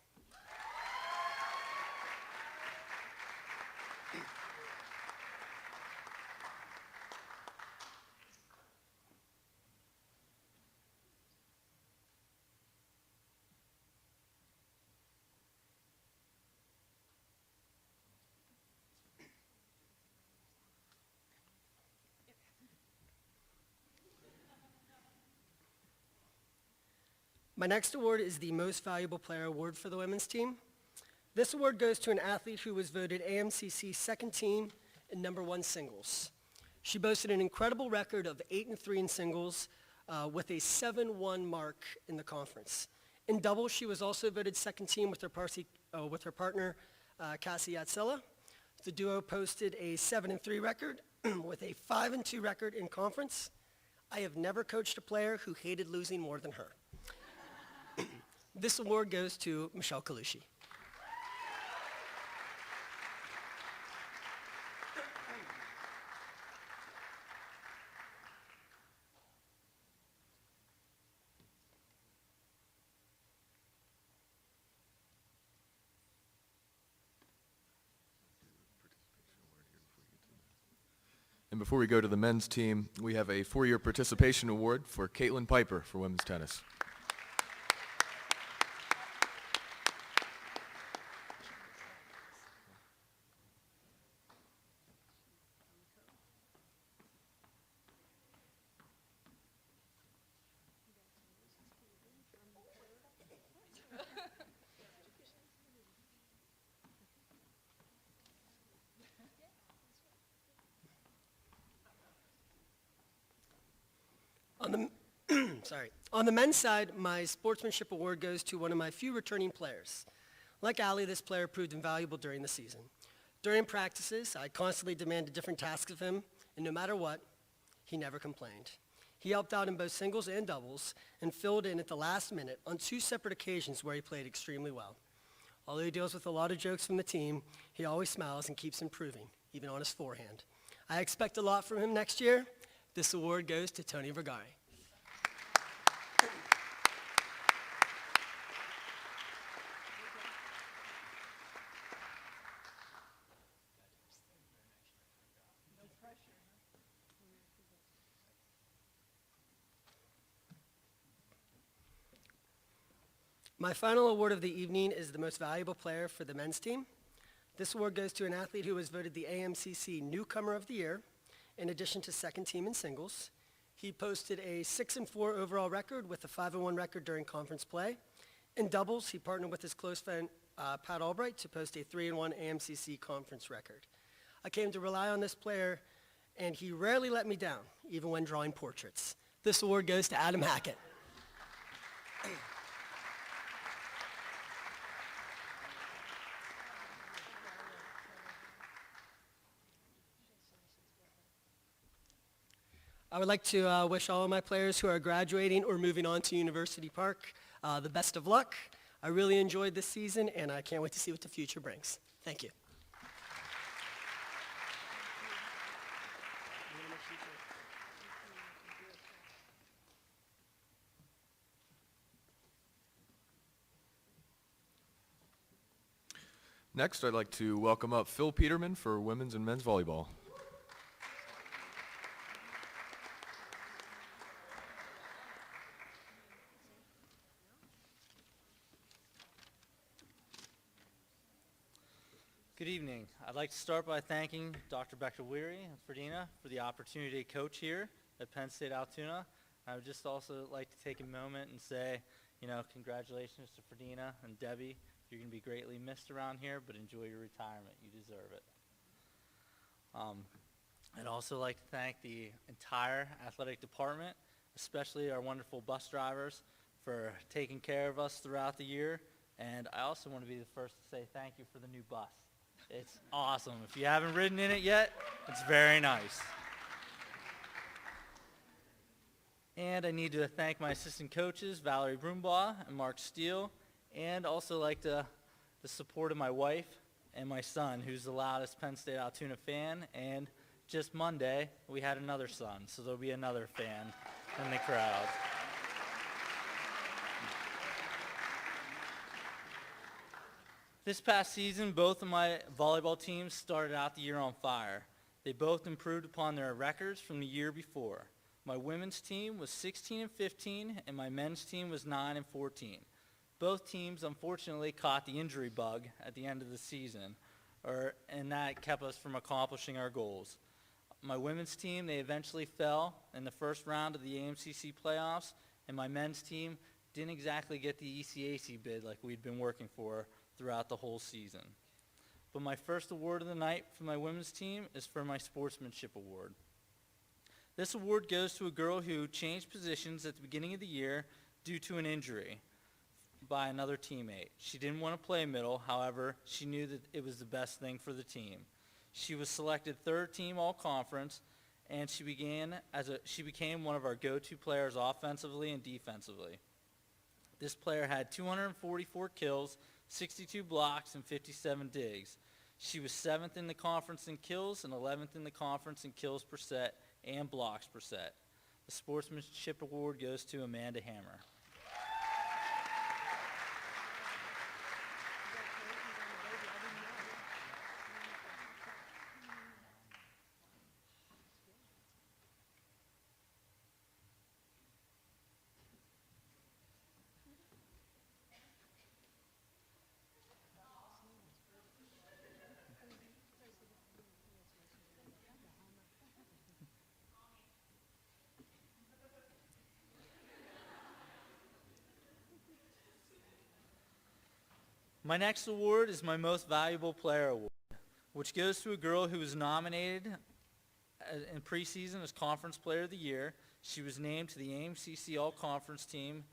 My next award is the Most Valuable Player Award for the women's team. This award goes to an athlete who was voted AMCC's second team in #1 singles. She boasted an incredible record of 8-3 in singles with a 7-1 mark in the conference. In doubles, she was also voted second team with her partner, Cassie Yatsela. The duo posted a 7-3 record with a 5-2 record in conference. I have never coached a player who hated losing more than her. This award goes to Michelle Kalushi. And before we go to the men's team, we have a 4-year participation award for Caitlin Piper for women's tennis. On the men's side, my sportsmanship award goes to one of my few returning players. Like Ali, this player proved invaluable during the season. During practices, I constantly demanded different tasks of him, and no matter what, he never complained. He helped out in both singles and doubles and filled in at the last minute on 2 separate occasions where he played extremely well. Although he deals with a lot of jokes from the team, he always smiles and keeps improving, even on his forehand. I expect a lot from him next year. This award goes to Tony Vergari. My final award of the evening is the Most Valuable Player for the men's team. This award goes to an athlete who was voted the AMCC Newcomer of the Year, in addition to second team in singles. He posted a 6-4 overall record with a 5-1 record during conference play. In doubles, he partnered with his close friend Pat Albright to post a 3-1 AMCC conference record. I came to rely on this player, and he rarely let me down, even when drawing portraits. This award goes to Adam Hackett. I would like to wish all of my players who are graduating or moving on to University Park the best of luck. I really enjoyed this season, and I can't wait to see what the future brings. Thank you. Next, I'd like to welcome up Phil Peterman for women's and men's volleyball. Good evening. I'd like to start by thanking Dr. Bechtel-Weary and Ferdina for the opportunity to coach here at Penn State Altoona. I would just also like to take a moment and say, congratulations to Ferdina and Debbie. You're going to be greatly missed around here, but enjoy your retirement. You deserve it. I'd also like to thank the entire athletic department, especially our wonderful bus drivers, for taking care of us throughout the year. And I also want to be the first to say thank you for the new bus. It's awesome. If you haven't ridden in it yet, it's very nice. And I need to thank my assistant coaches, Valerie Broombaugh and Mark Steele, and also like the support of my wife and my son, who's the loudest Penn State Altoona fan. And just Monday, we had another son, so there'll be another fan in the crowd. This past season, both of my volleyball teams started out the year on fire. They both improved upon their records from the year before. My women's team was 16-15, and my men's team was 9-14. Both teams, unfortunately, caught the injury bug at the end of the season, and that kept us from accomplishing our goals. My women's team, they eventually fell in the first round of the AMCC playoffs, and my men's team didn't exactly get the ECAC bid like we'd been working for throughout the whole season. But my first award of the night for my women's team is for my Sportsmanship Award. This award goes to a girl who changed positions at the beginning of the year due to an injury by another teammate. She didn't want to play middle, however, she knew that it was the best thing for the team. She was selected third team all-conference, and she became one of our go-to players offensively and defensively. This player had 244 kills, 62 blocks, and 57 digs. She was 7th in the conference in kills and 11th in the conference in kills per set and blocks per set. The Sportsmanship Award goes to Amanda Hammer. My next award is my Most Valuable Player Award, which goes to a girl who was nominated in preseason as Conference Player of the Year. She was named to the AMCC All-Conference team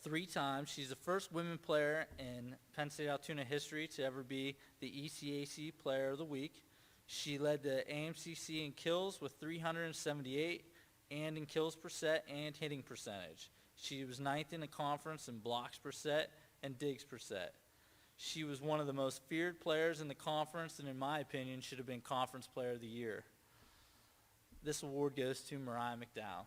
3 times. She's the first women player in Penn State Altoona history to ever be the ECAC Player of the Week. She led the AMCC in kills with 378 and in kills per set and hitting percentage. She was 9th in the conference in blocks per set and digs per set. She was one of the most feared players in the conference and in my opinion should have been Conference Player of the Year. This award goes to Mariah McDowell.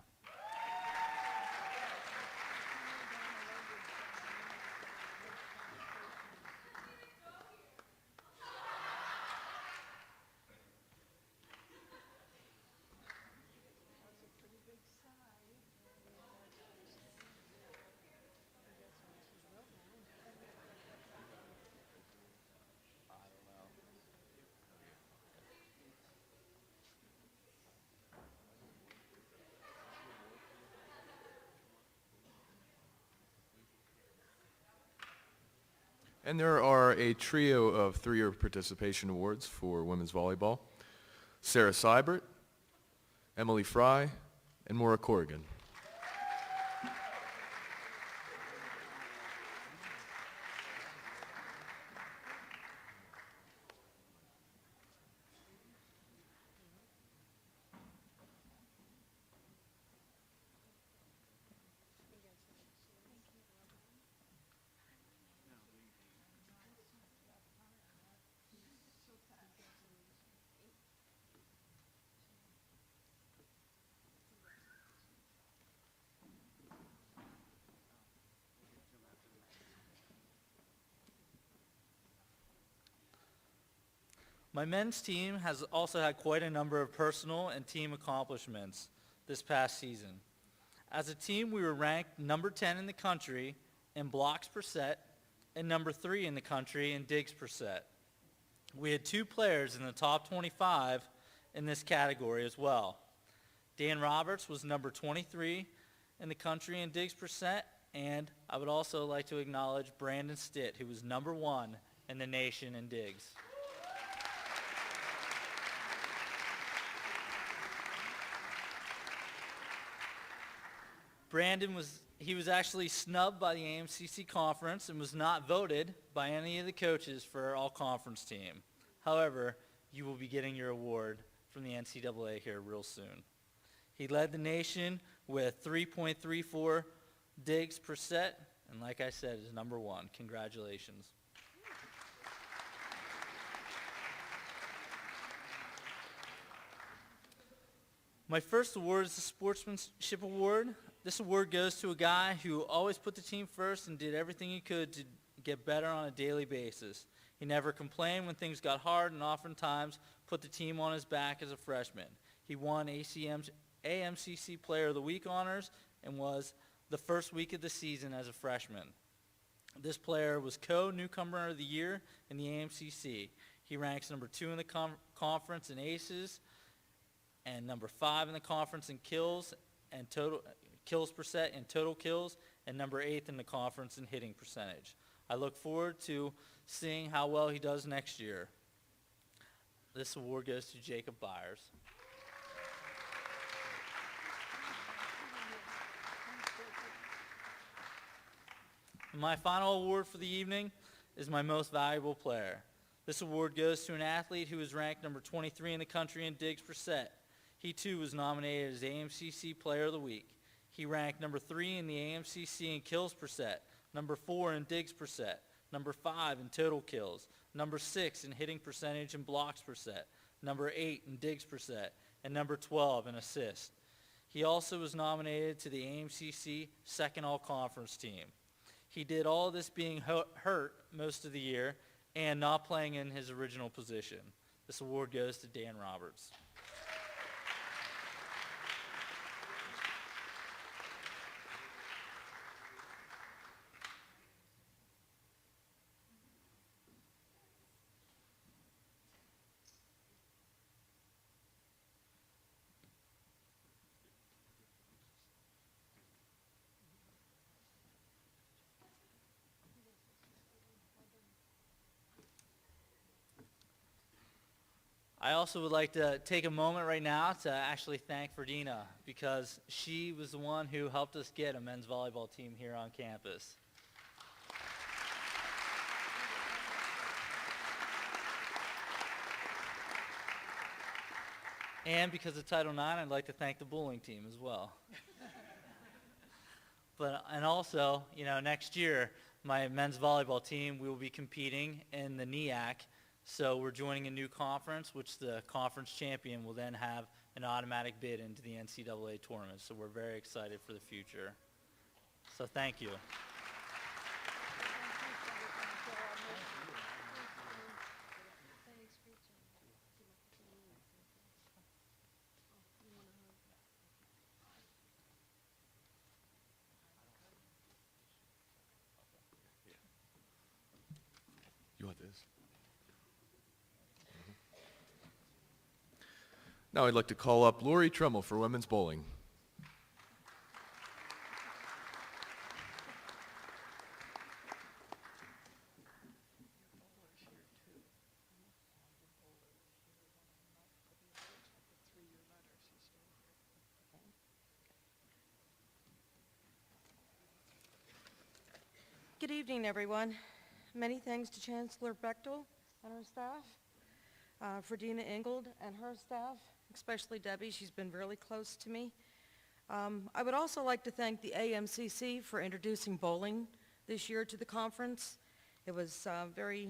And there are a trio of 3-year participation awards for women's volleyball. Sarah Seibert, Emily Fry, and Maura Corrigan. My men's team has also had quite a number of personal and team accomplishments this past season. As a team, we were ranked number 10 in the country in blocks per set and number 3 in the country in digs per set. We had 2 players in the top 25 in this category as well. Dan Roberts was number 23 in the country in digs per set, and I would also like to acknowledge Brandon Stitt, who was number 1 in the nation in digs. Brandon was actually snubbed by the AMCC conference and was not voted by any of the coaches for our all-conference team. However, you will be getting your award from the NCAA here real soon. He led the nation with 3.34 digs per set, and like I said, is number 1. Congratulations. My first award is the Sportsmanship Award. This award goes to a guy who always put the team first and did everything he could to get better on a daily basis. He never complained when things got hard and oftentimes put the team on his back as a freshman. He won AMCC Player of the Week honors and was the first week of the season as a freshman. This player was co-newcomer of the year in the AMCC. He ranks number 2 in the conference in aces and number 5 in the conference in kills and kills per set in total kills, and number 8th in the conference in hitting percentage. I look forward to seeing how well he does next year. This award goes to Jacob Byers. My final award for the evening is my most valuable player. This award goes to an athlete who was ranked number 23 in the country in digs per set. He too was nominated as AMCC Player of the Week. He ranked number 3 in the AMCC in kills per set, number 4 in digs per set, number 5 in total kills, number 6 in hitting percentage and blocks per set, number 8 in digs per set, and number 12 in assists. He also was nominated to the AMCC Second All-Conference team. He did all this being hurt most of the year and not playing in his original position. This award goes to Dan Roberts. I also would like to take a moment right now to actually thank Ferdina, because she was the one who helped us get a men's volleyball team here on campus. And because of Title IX, I'd like to thank the bowling team as well. And also, next year, my men's volleyball team, we will be competing in the NEAC. So we're joining a new conference, which the conference champion will then have an automatic bid into the NCAA tournament. So we're very excited for the future. So thank you. You want this? Now I'd like to call up Lori Tremmel for women's bowling. Good evening, everyone. Many thanks to Chancellor Bechtel and her staff, Ferdina Ingold and her staff, especially Debbie. She's been really close to me. I would also like to thank the AMCC for introducing bowling this year to the conference. It was very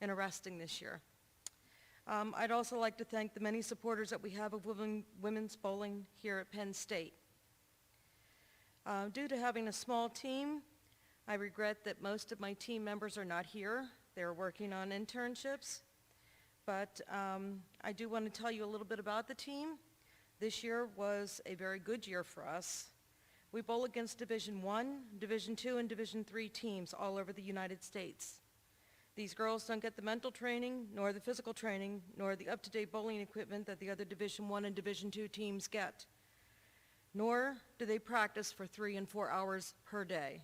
interesting this year. I'd also like to thank the many supporters that we have of women's bowling here at Penn State. Due to having a small team, I regret that most of my team members are not here. They're working on internships. But I do want to tell you a little bit about the team. This year was a very good year for us. We bowl against Division I, Division II, and Division III teams all over the United States. These girls don't get the mental training, nor the physical training, nor the up-to-date bowling equipment that the other Division I and Division II teams get. Nor do they practice for 3 and 4 hours per day.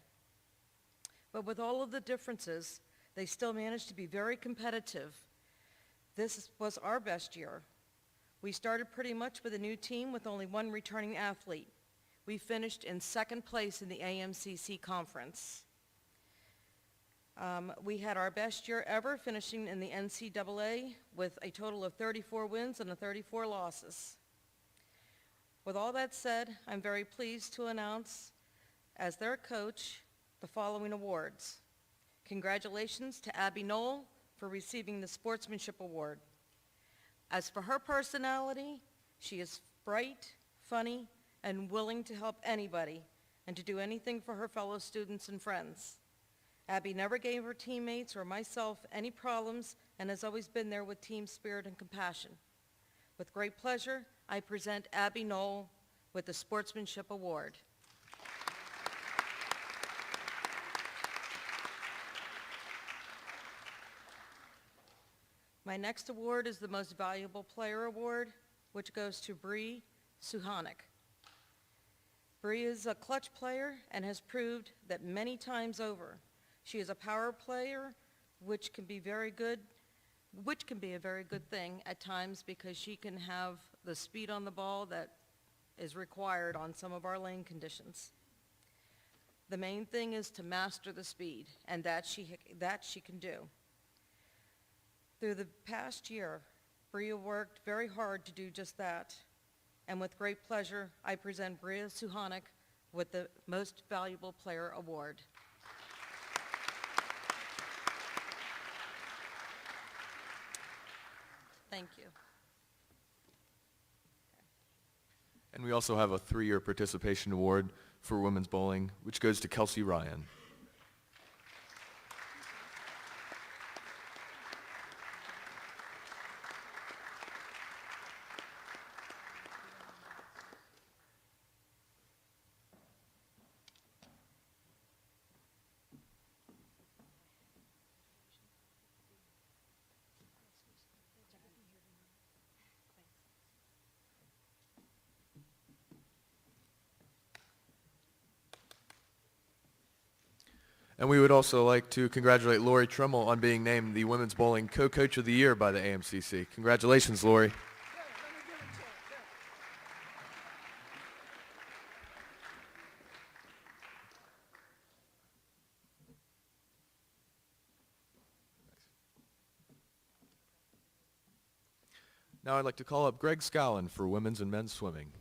But with all of the differences, they still managed to be very competitive. This was our best year. We started pretty much with a new team with only one returning athlete. We finished in second place in the AMCC conference. We had our best year ever, finishing in the NCAA with a total of 34 wins and 34 losses. With all that said, I'm very pleased to announce, as their coach, the following awards. Congratulations to Abby Knoll for receiving the Sportsmanship Award. As for her personality, she is bright, funny, and willing to help anybody and to do anything for her fellow students and friends. Abby never gave her teammates or myself any problems and has always been there with team spirit and compassion. With great pleasure, I present Abby Knoll with the Sportsmanship Award. My next award is the Most Valuable Player Award, which goes to Bree Suhanik. Bria is a clutch player and has proved that many times over. She is a power player, which can be a very good thing at times because she can have the speed on the ball that is required on some of our lane conditions. The main thing is to master the speed, and that she can do. Through the past year, Bria worked very hard to do just that. And with great pleasure, I present Bria Suhanik with the Most Valuable Player Award. Thank you. And we also have a 3-year participation award for women's bowling, which goes to Kelsey Ryan. And we would also like to congratulate Lori Trimmel on being named the Women's Bowling Co-Coach of the Year by the AMCC. Congratulations, Lori. Now I'd like to call up Greg Scallon for women's and men's swimming.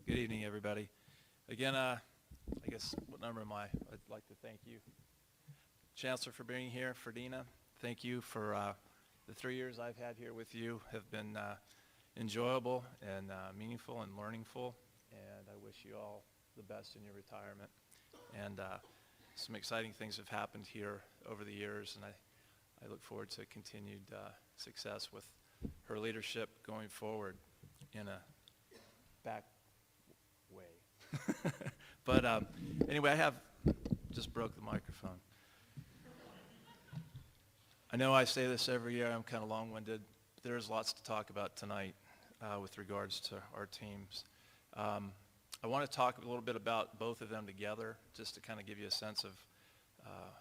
Good evening, everybody. Again, I guess, what number am I? I'd like to thank you, Chancellor, for being here. For Dina, thank you for the 3 years I've had here with you have been enjoyable and meaningful and learningful, and I wish you all the best in your retirement. And some exciting things have happened here over the years, and I look forward to continued success with her leadership going forward in a back way. But anyway, I have just broke the microphone. I know I say this every year, I'm kind of long-winded. There's lots to talk about tonight with regards to our teams. I want to talk a little bit about both of them together, just to kind of give you a sense of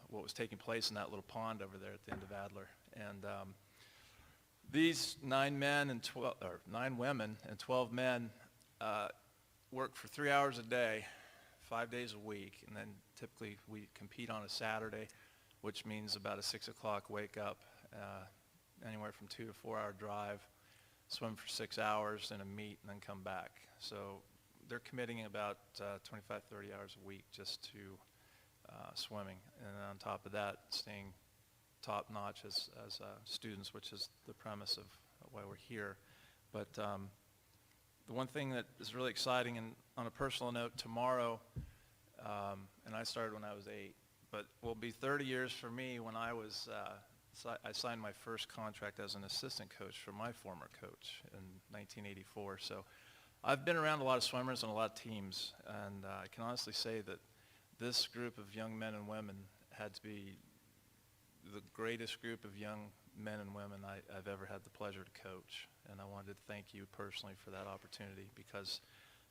what was taking place in that little pond over there at the end of Adler. And these 9 women and 12 men work for 3 hours a day, 5 days a week, and then typically we compete on a Saturday, which means about a 6 o'clock wake up, anywhere from 2 to 4 hour drive, swim for 6 hours, then a meet, and then come back. So they're committing about 25, 30 hours a week just to swimming, and on top of that, staying top notch as students, which is the premise of why we're here. But the one thing that is really exciting, and on a personal note, tomorrow, and I started when I was 8, but will be 30 years for me when I was, I signed my first contract as an assistant coach for my former coach in 1984. So I've been around a lot of swimmers and a lot of teams, and I can honestly say that this group of young men and women had to be the greatest group of young men and women I've ever had the pleasure to coach. And I wanted to thank you personally for that opportunity, because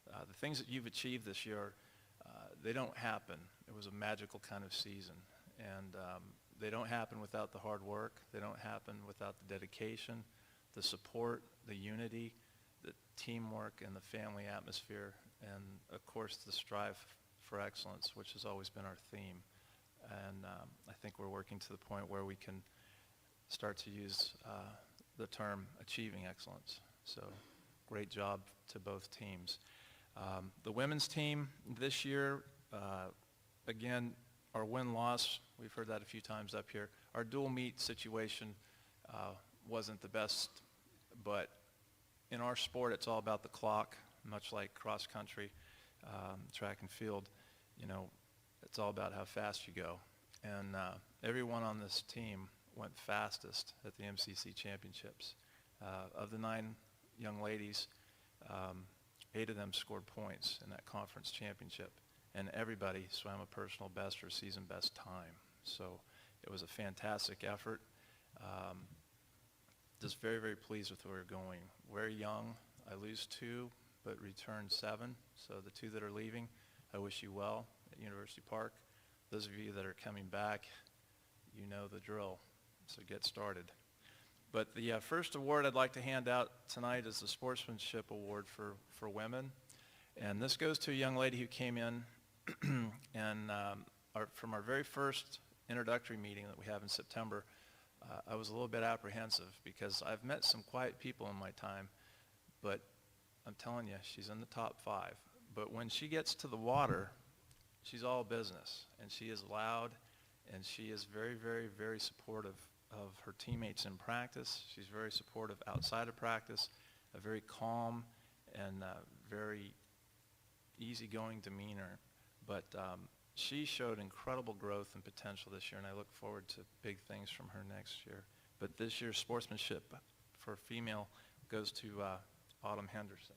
the things that you've achieved this year, they don't happen. It was a magical kind of season. And they don't happen without the hard work. They don't happen without the dedication, the support, the unity, the teamwork, and the family atmosphere, and of course the strive for excellence, which has always been our theme. And I think we're working to the point where we can start to use the term achieving excellence. So great job to both teams. The women's team this year, again, our win-loss, we've heard that a few times up here. Our dual meet situation wasn't the best, but in our sport, it's all about the clock, much like cross country, track and field. You know, it's all about how fast you go. And everyone on this team went fastest at the MCC championships. Of the 9 young ladies, 8 of them scored points in that conference championship. and everybody swam a personal best or season best time. So it was a fantastic effort. Just very, very pleased with where we're going. Very young. I lose 2, but return 7. So the 2 that are leaving, I wish you well at University Park. Those of you that are coming back, you know the drill, so get started. But the first award I'd like to hand out tonight is the Sportsmanship Award for women. And this goes to a young lady who came in and from our very first introductory meeting that we have in September, I was a little bit apprehensive because I've met some quiet people in my time, but I'm telling you, she's in the top 5. But when she gets to the water, she's all business, and she is loud, and she is very, very, very supportive of her teammates in practice. She's very supportive outside of practice, a very calm and very easygoing demeanor. But she showed incredible growth and potential this year, and I look forward to big things from her next year. But this year's sportsmanship for female goes to Autumn Henderson.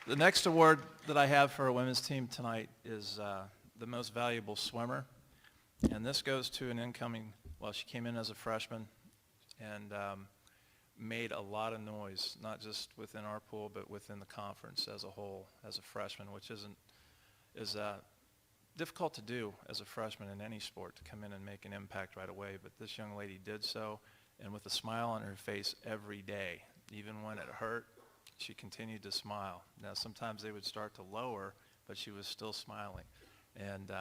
The next award that I have for our women's team tonight is the most valuable swimmer. And this goes to an incoming, well, she came in as a freshman and made a lot of noise, not just within our pool, but within the conference as a whole, as a freshman, which is difficult to do as a freshman in any sport, to come in and make an impact right away. But this young lady did so, and with a smile on her face every day, even when it hurt, she continued to smile. Now, sometimes they would start to lower, but she was still smiling. And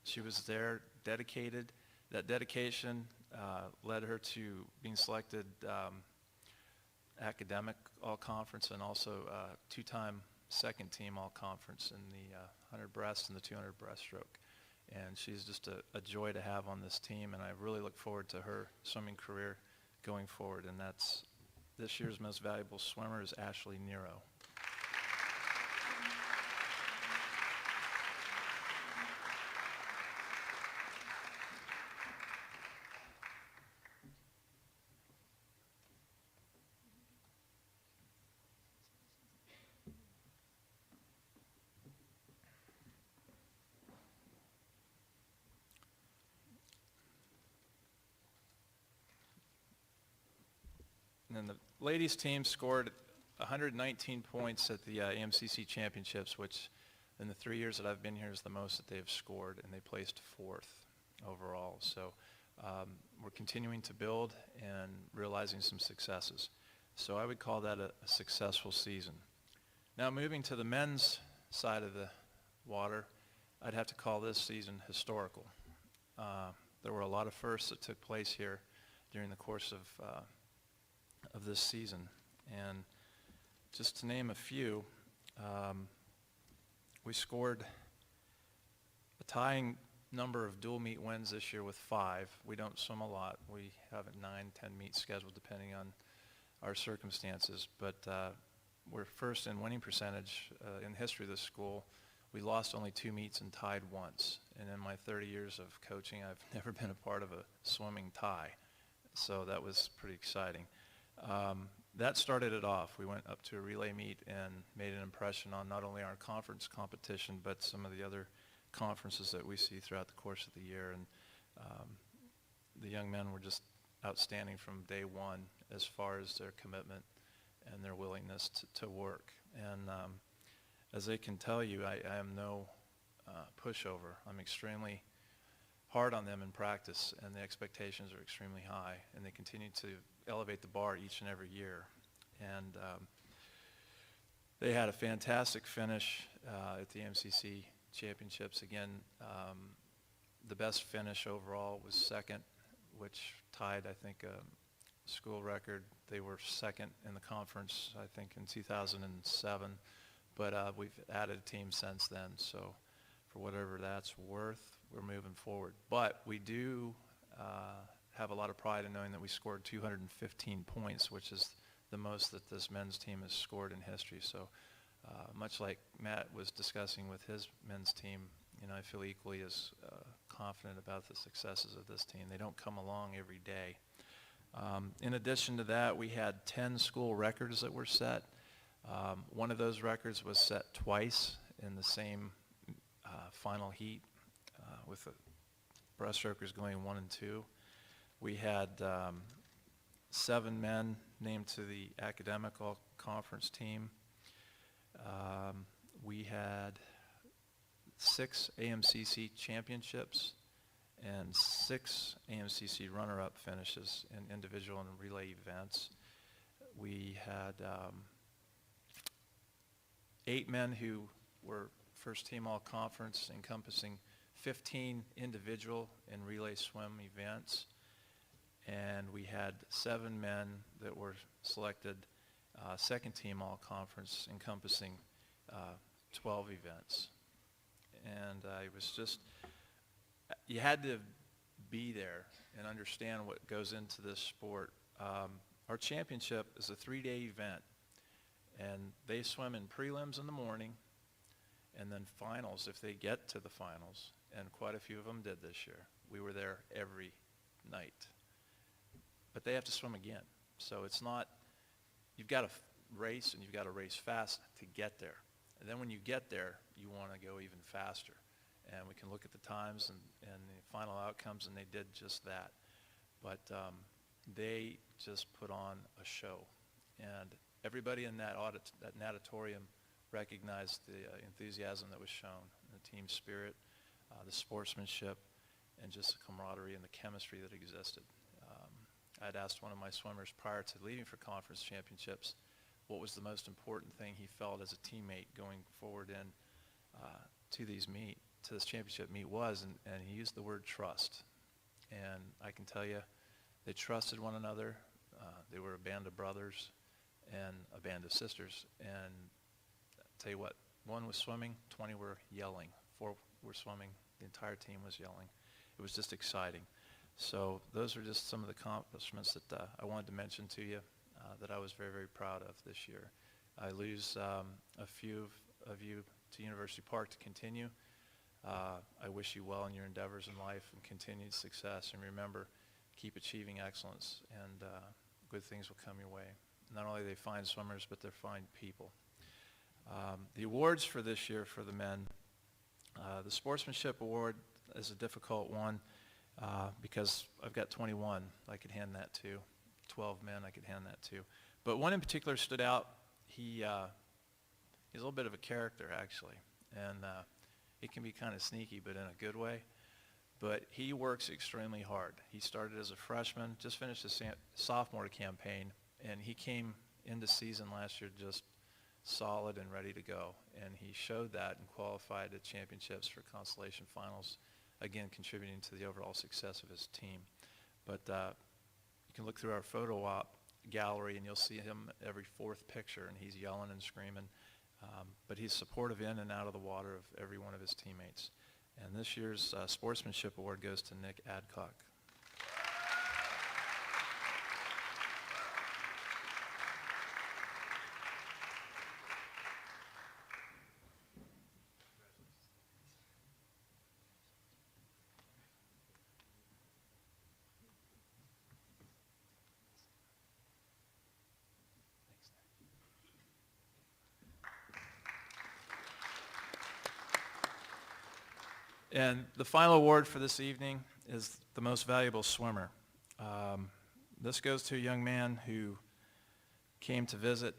she was there, dedicated. That dedication led her to being selected academic all-conference and also 2-time second team all-conference in the 100 breast and the 200 breaststroke. And she's just a joy to have on this team, and I really look forward to her swimming career going forward. And that's this year's most valuable swimmer is Ashley Nero. And then the ladies team scored 119 points at the AMCC championships, which in the 3 years that I've been here is the most that they've scored, and they placed 4th overall. So we're continuing to build and realizing some successes. So I would call that a successful season. Now moving to the men's side of the water, I'd have to call this season historical. There were a lot of firsts that took place here during the course of this season. And just to name a few, we scored a tying number of dual meet wins this year with 5. We don't swim a lot. We have 9, 10 meets scheduled depending on our circumstances. But we're first in winning percentage in the history of this school. We lost only 2 meets and tied once. And in my 30 years of coaching, I've never been a part of a swimming tie. So that was pretty exciting. That started it off. We went up to a relay meet and made an impression on not only our conference competition, but some of the other conferences that we see throughout the course of the year. And the young men were just outstanding from day one as far as their commitment and their willingness to work. And as they can tell you, I am no pushover. I'm extremely hard on them in practice, and the expectations are extremely high, and they continue to elevate the bar each and every year. And they had a fantastic finish at the MCC championships. Again, the best finish overall was second, which tied, I think, school record. They were second in the conference, I think, in 2007, but we've added a team since then, so for whatever that's worth, we're moving forward. But we do have a lot of pride in knowing that we scored 215 points, which is the most that this men's team has scored in history. So much like Matt was discussing with his men's team, I feel equally as confident about the successes of this team. They don't come along every day. In addition to that, we had 10 school records that were set. One of those records was set twice in the same final heat with the breaststrokers going 1 and 2. We had 7 men named to the academic all-conference team. We had 6 AMCC championships and 6 AMCC runner-up finishes in individual and relay events. We had 8 men who were first team all-conference, encompassing 15 individual and relay swim events. And we had 7 men that were selected second team all-conference, encompassing 12 events. And it was just, you had to be there and understand what goes into this sport. Our championship is a 3-day event, and they swim in prelims in the morning, and then finals if they get to the finals, and quite a few of them did this year. We were there every night. But they have to swim again. So it's not, you've got to race, and you've got to race fast to get there. And then when you get there, you want to go even faster. And we can look at the times and the final outcomes, and they did just that. But they just put on a show. And everybody in that auditorium recognized the enthusiasm that was shown, the team spirit, the sportsmanship, and just the camaraderie and the chemistry that existed. I'd asked one of my swimmers prior to leaving for conference championships what was the most important thing he felt as a teammate going forward to this championship meet was, and he used the word trust. And I can tell you, they trusted one another. They were a band of brothers and a band of sisters. And I'll tell you what, 1 was swimming, 20 were yelling, 4 were swimming, the entire team was yelling. It was just exciting. So those are just some of the accomplishments that I wanted to mention to you that I was very, very proud of this year. I lose a few of you to University Park to continue. I wish you well in your endeavors in life and continued success. And remember, keep achieving excellence, and good things will come your way. Not only are they fine swimmers, but they're fine people. The awards for this year for the men, the Sportsmanship Award is a difficult one. Because I've got 21 I could hand that to, 12 men I could hand that to. But one in particular stood out. He's a little bit of a character, actually, and he can be kind of sneaky, but in a good way. But he works extremely hard. He started as a freshman, just finished his sophomore campaign, and he came into season last year just solid and ready to go. And he showed that and qualified at championships for consolation finals, again contributing to the overall success of his team. But you can look through our photo op gallery and you'll see him every 4th picture, and he's yelling and screaming. But he's supportive in and out of the water of every one of his teammates. And this year's Sportsmanship Award goes to Nick Adcock. And the final award for this evening is the most valuable swimmer. This goes to a young man who came to visit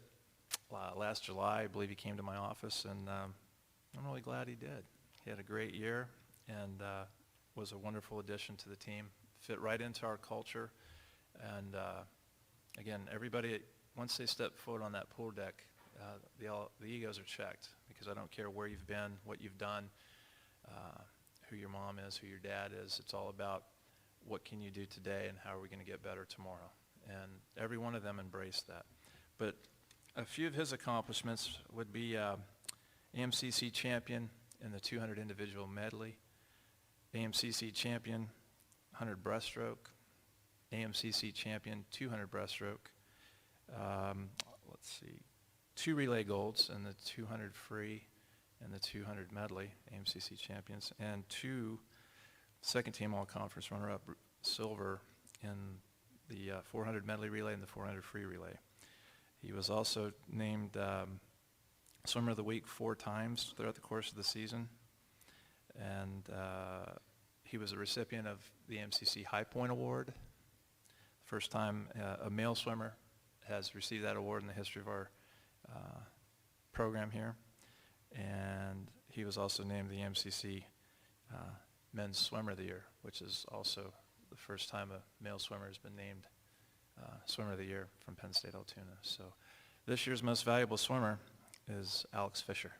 last July. I believe he came to my office, and I'm really glad he did. He had a great year and was a wonderful addition to the team, fit right into our culture. And again, everybody, once they step foot on that pool deck, the egos are checked, because I don't care where you've been, what you've done, who your mom is, who your dad is. It's all about what can you do today and how are we going to get better tomorrow. and every one of them embraced that. But a few of his accomplishments would be AMCC champion in the 200 individual medley, AMCC champion 100 breaststroke, AMCC champion 200 breaststroke, let's see, 2 relay golds in the 200 free and the 200 medley, AMCC champions, and 2 second team all-conference runner-up silver in the 400 medley relay and the 400 free relay. He was also named Swimmer of the Week 4 times throughout the course of the season, and he was a recipient of the MCC High Point Award. First time a male swimmer has received that award in the history of our program here. And he was also named the MCC Men's Swimmer of the Year, which is also the first time a male swimmer has been named Swimmer of the Year from Penn State Altoona. So this year's most valuable swimmer is Alex Fisher.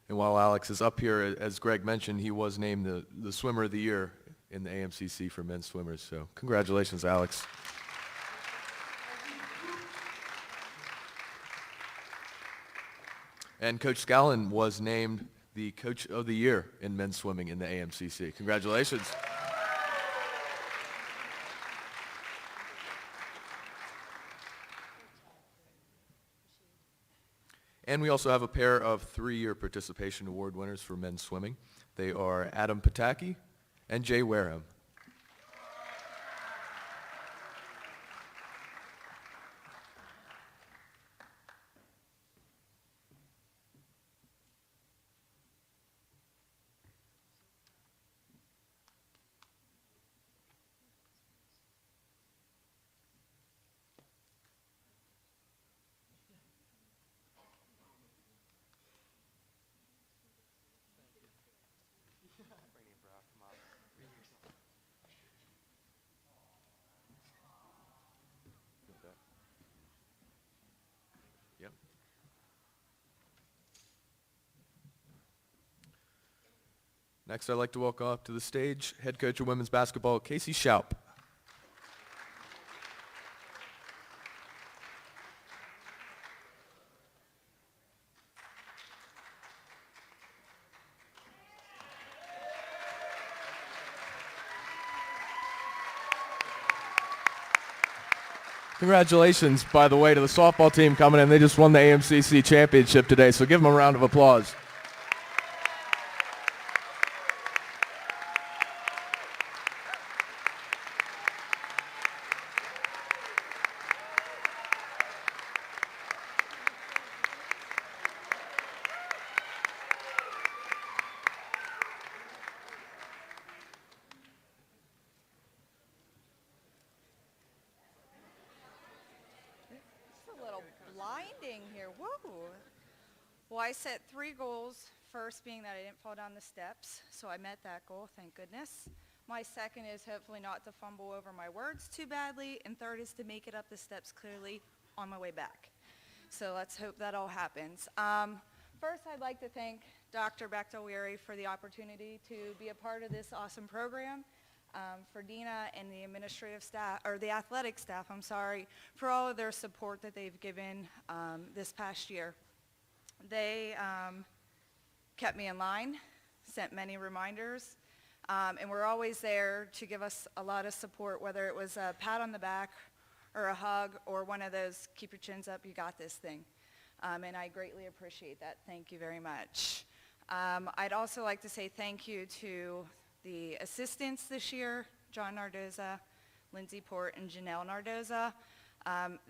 And while Alex is up here, as Greg mentioned, he was named the Swimmer of the Year in the AMCC for men's swimmers. So congratulations, Alex. And Coach Scallon was named the Coach of the Year in men's swimming in the AMCC. Congratulations. And we also have a pair of 3-year participation award winners for men's swimming. They are Adam Pataki and Jay Wareham. Yep. Next, I'd like to welcome up to the stage head coach of women's basketball, Casey Schaup. Congratulations, by the way, to the softball team coming in. They just won the AMCC championship today, so give them a round of applause. Blinding here. Whoa. Well, I set 3 goals. First being that I didn't fall down the steps, so I met that goal, thank goodness. My second is hopefully not to fumble over my words too badly, and third is to make it up the steps clearly on my way back. So let's hope that all happens. First, I'd like to thank Dr. Bechtel-Weary for the opportunity to be a part of this awesome program. For Dina and the administrative staff, or the athletic staff, I'm sorry, for all of their support that they've given this past year. They kept me in line, sent many reminders, and were always there to give us a lot of support, whether it was a pat on the back or a hug or one of those, keep your chins up, you got this thing. And I greatly appreciate that. Thank you very much. I'd also like to say thank you to the assistants this year, John Nardoza, Lindsay Port, and Janelle Nardoza.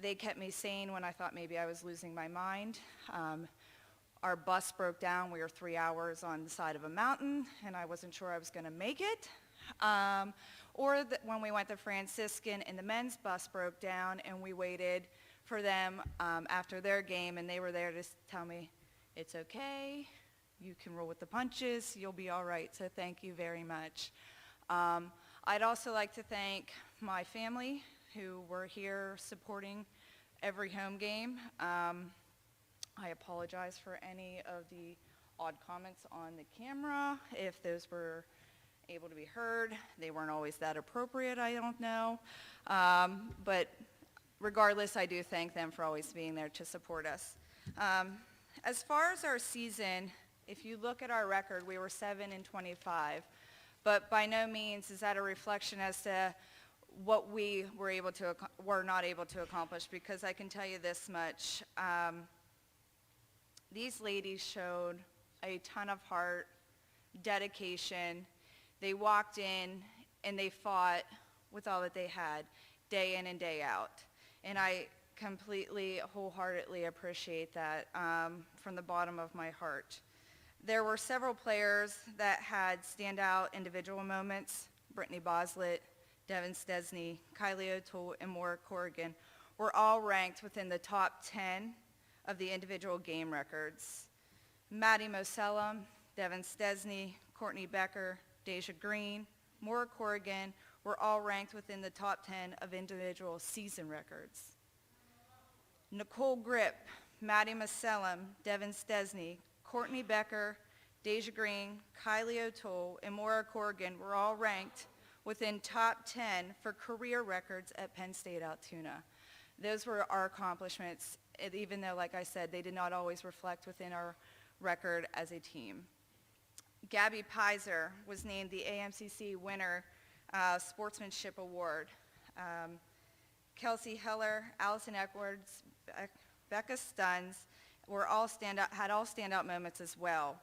They kept me sane when I thought maybe I was losing my mind. Our bus broke down. We were 3 hours on the side of a mountain, and I wasn't sure I was going to make it. When we went to Franciscan and the men's bus broke down, and we waited for them after their game, and they were there to tell me, it's okay, you can roll with the punches, you'll be all right. So thank you very much. I'd also like to thank my family who were here supporting every home game. I apologize for any of the odd comments on the camera. If those were able to be heard, they weren't always that appropriate, I don't know. But regardless, I do thank them for always being there to support us. As far as our season, if you look at our record, we were 7-25. But by no means is that a reflection as to what we were not able to accomplish, because I can tell you this much. These ladies showed a ton of heart, dedication. They walked in and they fought with all that they had, day in and day out. And I completely, wholeheartedly appreciate that from the bottom of my heart. There were several players that had standout individual moments. Brittany Boslett, Devin Stesney, Kylie O'Toole, and Maura Corrigan were all ranked within the top 10 of the individual game records. Maddie Mosellum, Devin Stesney, Courtney Becker, Deja Green, Maura Corrigan were all ranked within the top 10 of individual season records. Nicole Grip, Maddie Mosellum, Devin Stesney, Courtney Becker, Deja Green, Kylie O'Toole, and Maura Corrigan were all ranked within top 10 for career records at Penn State Altoona. Those were our accomplishments, even though, like I said, they did not always reflect within our record as a team. Gabby Pizer was named the AMCC Winner Sportsmanship Award. Kelsey Heller, Allison Edwards, Becca Stuns had all standout moments as well.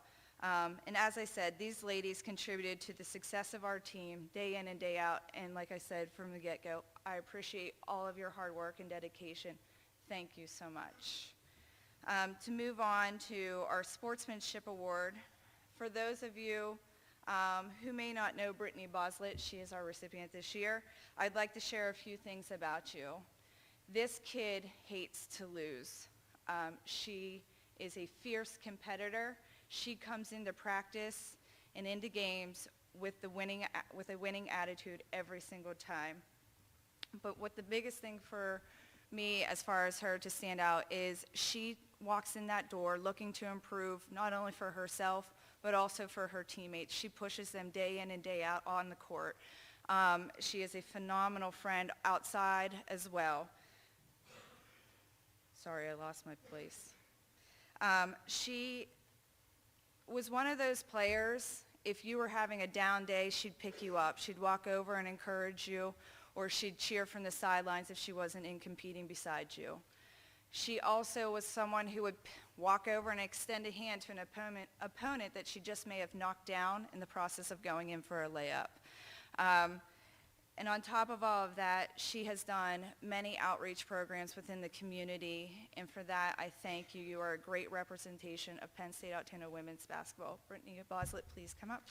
And as I said, these ladies contributed to the success of our team day in and day out. And like I said from the get-go, I appreciate all of your hard work and dedication. Thank you so much. To move on to our Sportsmanship Award, for those of you who may not know Brittany Boslett, she is our recipient this year, I'd like to share a few things about you. This kid hates to lose. She is a fierce competitor. She comes into practice and into games with a winning attitude every single time. But what the biggest thing for me as far as her to stand out is she walks in that door looking to improve not only for herself but also for her teammates. She pushes them day in and day out on the court. She is a phenomenal friend outside as well. Sorry, I lost my place. She was one of those players, if you were having a down day, she'd pick you up. She'd walk over and encourage you, or she'd cheer from the sidelines if she wasn't in competing beside you. She also was someone who would walk over and extend a hand to an opponent that she just may have knocked down in the process of going in for a layup. And on top of all of that, she has done many outreach programs within the community, and for that, I thank you. You are a great representation of Penn State Altoona women's basketball. Brittany Boslett, please come up.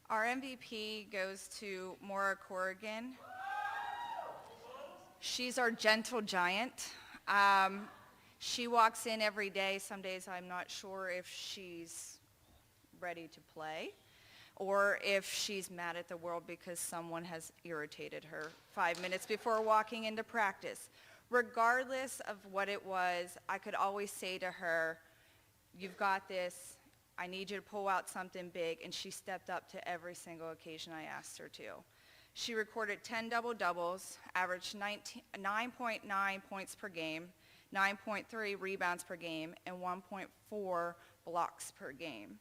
Our MVP goes to Maura Corrigan. She's our gentle giant. She walks in every day. Some days I'm not sure if she's ready to play or if she's mad at the world because someone has irritated her 5 minutes before walking into practice. Regardless of what it was, I could always say to her, "You've got this. I need you to pull out something big," and she stepped up to every single occasion I asked her to. She recorded 10 double-doubles, averaged 9.9 points per game, 9.3 rebounds per game, and 1.4 blocks per game.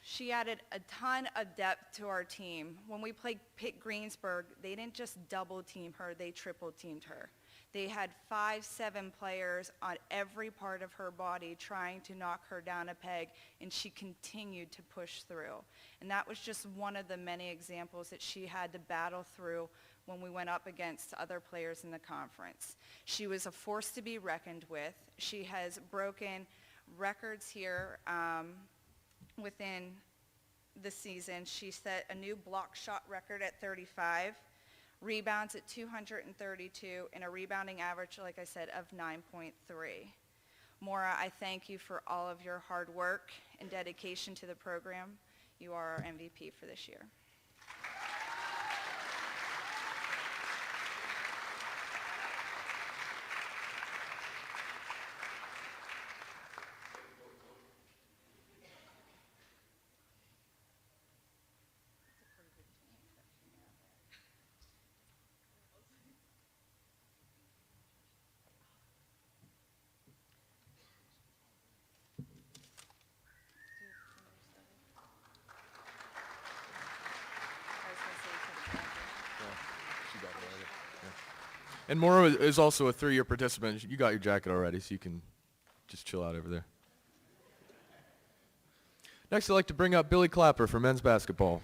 She added a ton of depth to our team. When we played Pitt Greensburg, they didn't just double-team her, they triple-teamed her. They had 5'7" players on every part of her body trying to knock her down a peg, and she continued to push through. And that was just one of the many examples that she had to battle through when we went up against other players in the conference. She was a force to be reckoned with. She has broken records here within the season. She set a new block shot record at 35, rebounds at 232, and a rebounding average, like I said, of 9.3. Maura, I thank you for all of your hard work and dedication to the program. You are our MVP for this year. And Maura is also a 3-year participant. You got your jacket already, so you can just chill out over there. Next, I'd like to bring up Billy Clapper for men's basketball.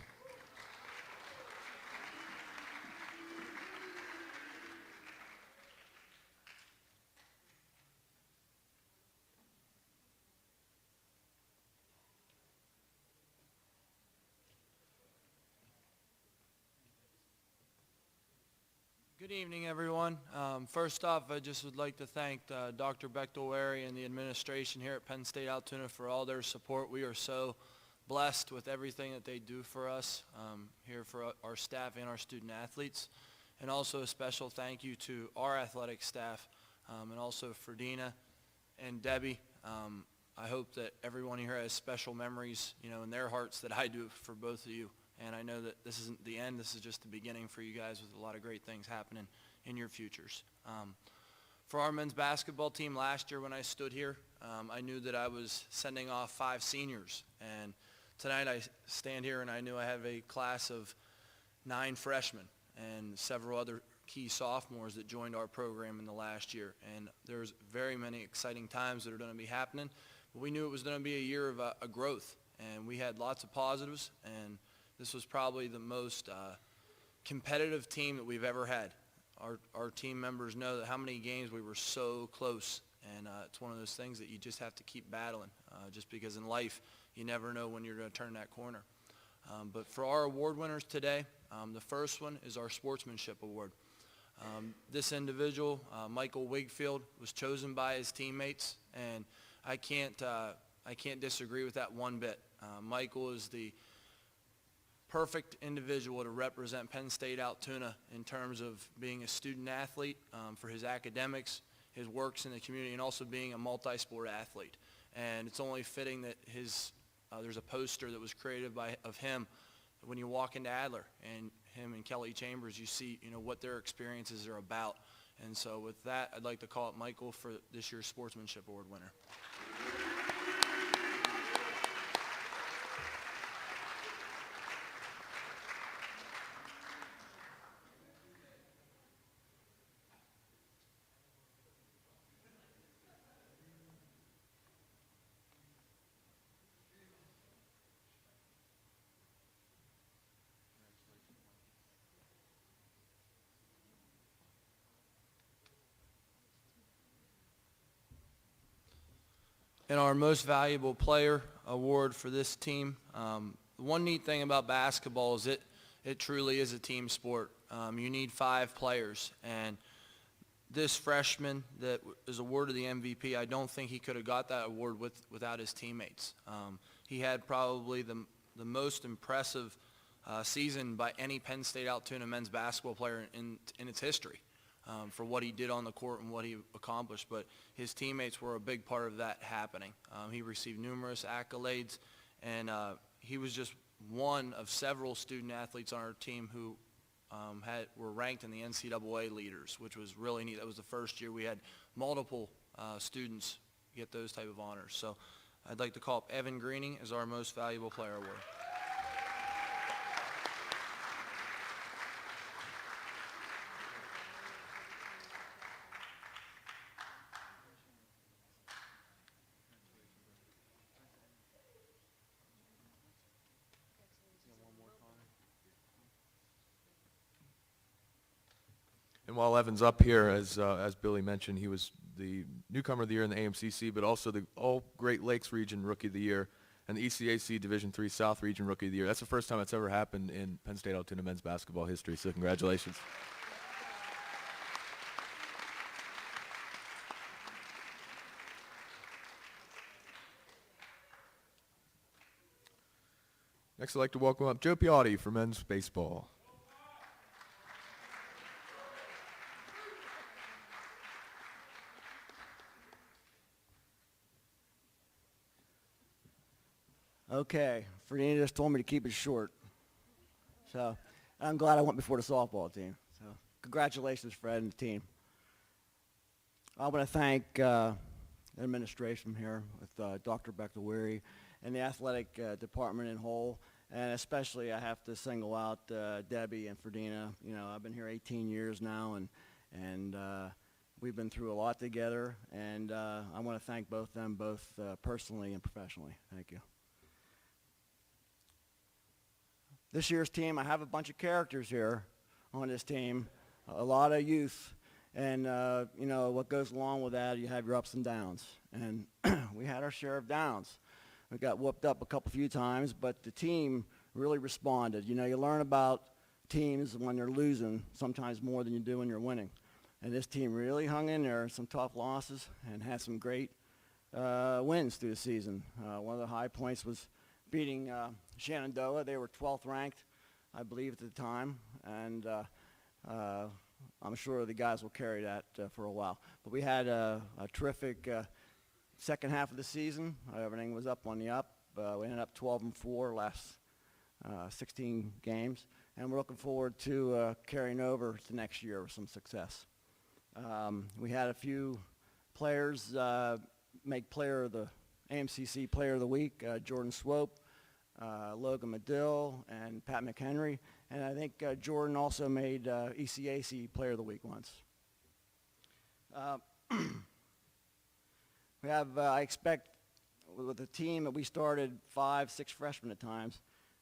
Good evening, everyone. First off, I just would like to thank Dr. Bechtel-Wary and the administration here at Penn State Altoona for all their support. We are so blessed with everything that they do for us here for our staff and our student athletes. And also a special thank you to our athletic staff and also for Dina and Debbie. I hope that everyone here has special memories, in their hearts that I do for both of you. And I know that this isn't the end. This is just the beginning for you guys with a lot of great things happening in your futures. For our men's basketball team last year when I stood here, I knew that I was sending off 5 seniors. And tonight I stand here and I knew I have a class of 9 freshmen and several other key sophomores that joined our program in the last year. And there's very many exciting times that are going to be happening. But we knew it was going to be a year of a growth. And we had lots of positives. And this was probably the most competitive team that we've ever had. Our team members know that how many games we were so close, and it's one of those things that you just have to keep battling, just because in life you never know when you're going to turn that corner. But for our award winners today, the first one is our Sportsmanship Award. This individual, Michael Wigfield, was chosen by his teammates, and I can't disagree with that one bit. Michael is the perfect individual to represent Penn State Altoona in terms of being a student athlete for his academics, his works in the community, and also being a multi-sport athlete. And it's only fitting that there's a poster that was created of him when you walk into Adler, and him and Kelly Chambers, you see what their experiences are about. And so with that, I'd like to call up Michael for this year's Sportsmanship Award winner. And our Most Valuable Player award for this team. One neat thing about basketball is it truly is a team sport. You need 5 players. And this freshman that is awarded the MVP, I don't think he could have got that award without his teammates. He had probably the most impressive season by any Penn State Altoona men's basketball player in its history. For what he did on the court and what he accomplished, but his teammates were a big part of that happening. He received numerous accolades, and he was just one of several student athletes on our team who were ranked in the NCAA leaders, which was really neat. That was the first year we had multiple students get those type of honors. So I'd like to call up Evan Greening as our Most Valuable Player award. And while Evan's up here, as Billy mentioned, he was the newcomer of the year in the AMCC, but also the All Great Lakes Region Rookie of the Year and the ECAC Division III South Region Rookie of the Year. That's the first time that's ever happened in Penn State Altoona men's basketball history, so congratulations. Next, I'd like to welcome up Joe Piotti for men's baseball. Okay, Ferdinand just told me to keep it short. So I'm glad I went before the softball team. So congratulations, Fred and the team. I want to thank administration here with Dr. Bechtel-Weary and the athletic department in whole. And especially I have to single out Debbie and Ferdina. You know, I've been here 18 years now, and we've been through a lot together. And I want to thank both them, personally and professionally. Thank you. This year's team, I have a bunch of characters here on this team, a lot of youth. And, you know, what goes along with that, you have your ups and downs. And we had our share of downs. We got whooped up a few times, but the team really responded. You know, you learn about teams when they're losing sometimes more than you do when you're winning. And this team really hung in there, some tough losses, and had some great wins through the season. One of the high points was beating Shenandoah. They were 12th ranked, I believe, at the time. And I'm sure the guys will carry that for a while. But we had a terrific second half of the season. Everything was up on the up. We ended up 12-4 last 16 games, and we're looking forward to carrying over to next year with some success. We had a few players make player of the AMCC Player of the Week, Jordan Swope, Logan Medill, and Pat McHenry, and I think Jordan also made ECAC Player of the Week once. We have, I expect, with the team that we started 5, 6 freshmen at times,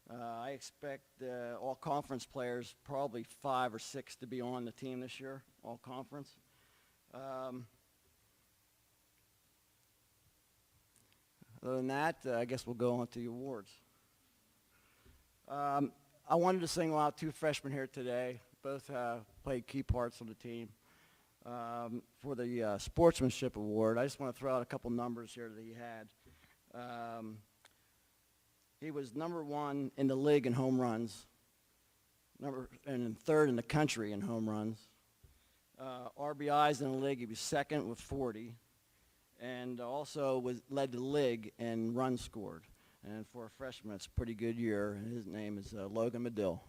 I expect all conference players, probably 5 or 6, to be on the team this year, all conference. Other than that, I guess we'll go on to the awards. I wanted to single out 2 freshmen here today. Both played key parts on the team. For the Sportsmanship Award, I just want to throw out a couple numbers here that he had. He was number 1 in the league in home runs, and 3rd in the country in home runs. RBIs in the league, he was 2nd with 40, and also led the league in runs scored. And for a freshman, it's a pretty good year. And his name is Logan Medill.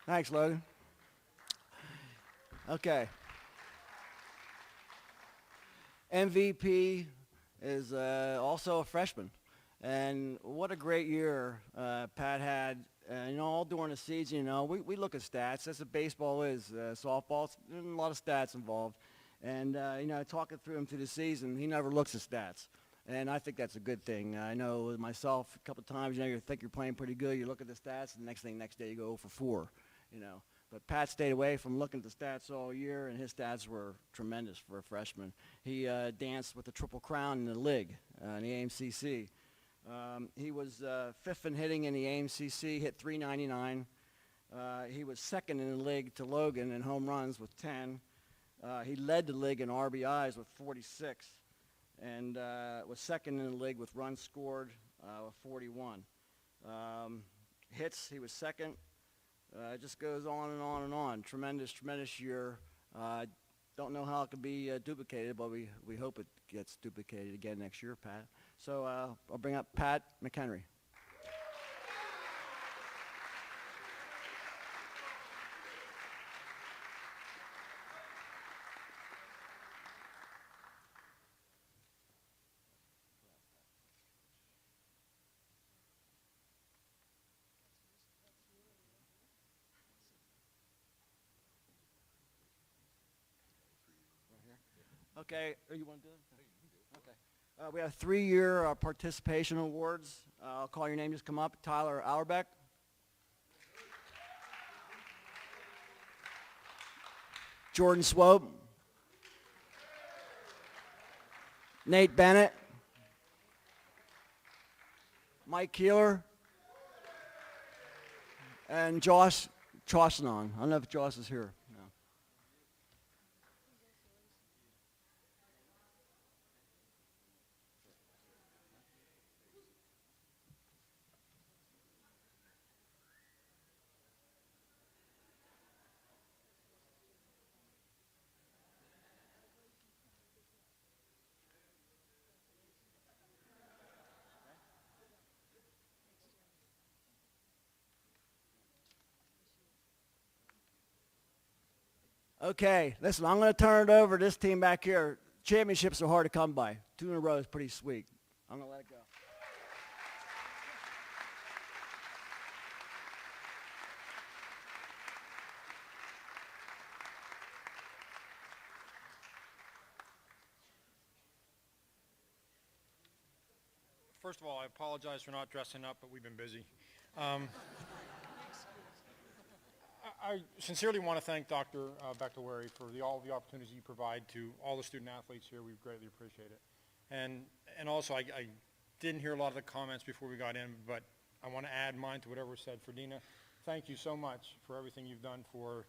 Thanks, Logan. Okay. MVP is also a freshman. And what a great year Pat had. You know, all during the season, you know, we look at stats. That's what baseball is. Softball, there's a lot of stats involved. And, you know, talking through him through the season, he never looks at stats. And I think that's a good thing. I know with myself, a couple of times, you know, you think you're playing pretty good. You look at the stats, and the next day you go 0 for 4. You know, but Pat stayed away from looking at the stats all year, and his stats were tremendous for a freshman. He danced with the Triple Crown in the league, in the AMCC. He was 5th in hitting in the AMCC, hit .399. He was 2nd in the league to Logan in home runs with 10. He led the league in RBIs with 46, and was 2nd in the league with runs scored with 41. Hits, he was 2nd. It just goes on and on and on. Tremendous, tremendous year. Don't know how it could be duplicated, but we hope it gets duplicated again next year, Pat. So I'll bring up Pat McHenry. Okay, you want to do it? Okay. We have 3-year participation awards. I'll call your name, just come up. Tyler Auerbach. Jordan Swope. Nate Bennett. Mike Keeler. And Josh Chosnon. I don't know if Josh is here. No. Okay, listen, I'm going to turn it over to this team back here. Championships are hard to come by. 2 in a row is pretty sweet. I'm going to let it go. First of all, I apologize for not dressing up, but we've been busy. I sincerely want to thank Dr. Bechtel-Wary for all the opportunities you provide to all the student athletes here. We greatly appreciate it. And also, I didn't hear a lot of the comments before we got in, but I want to add mine to whatever was said. For Dina, thank you so much for everything you've done for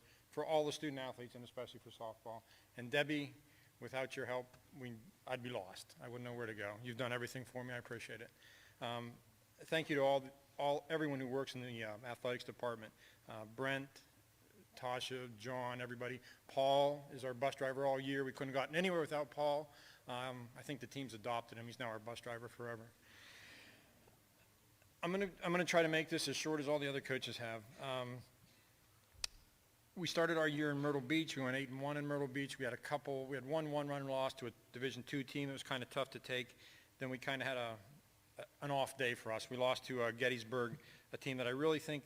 all the student athletes and especially for softball. And Debbie, without your help, I'd be lost. I wouldn't know where to go. You've done everything for me. I appreciate it. Thank you to everyone who works in the athletics department. Brent, Tasha, John, everybody. Paul is our bus driver all year. We couldn't have gotten anywhere without Paul. I think the team's adopted him. He's now our bus driver forever. I'm gonna try to make this as short as all the other coaches have. We started our year in Myrtle Beach. We went 8-1 in Myrtle Beach. We had one one-run loss to a Division II team. It was kind of tough to take. Then we kind of had an off day for us. We lost to Gettysburg, a team that I really think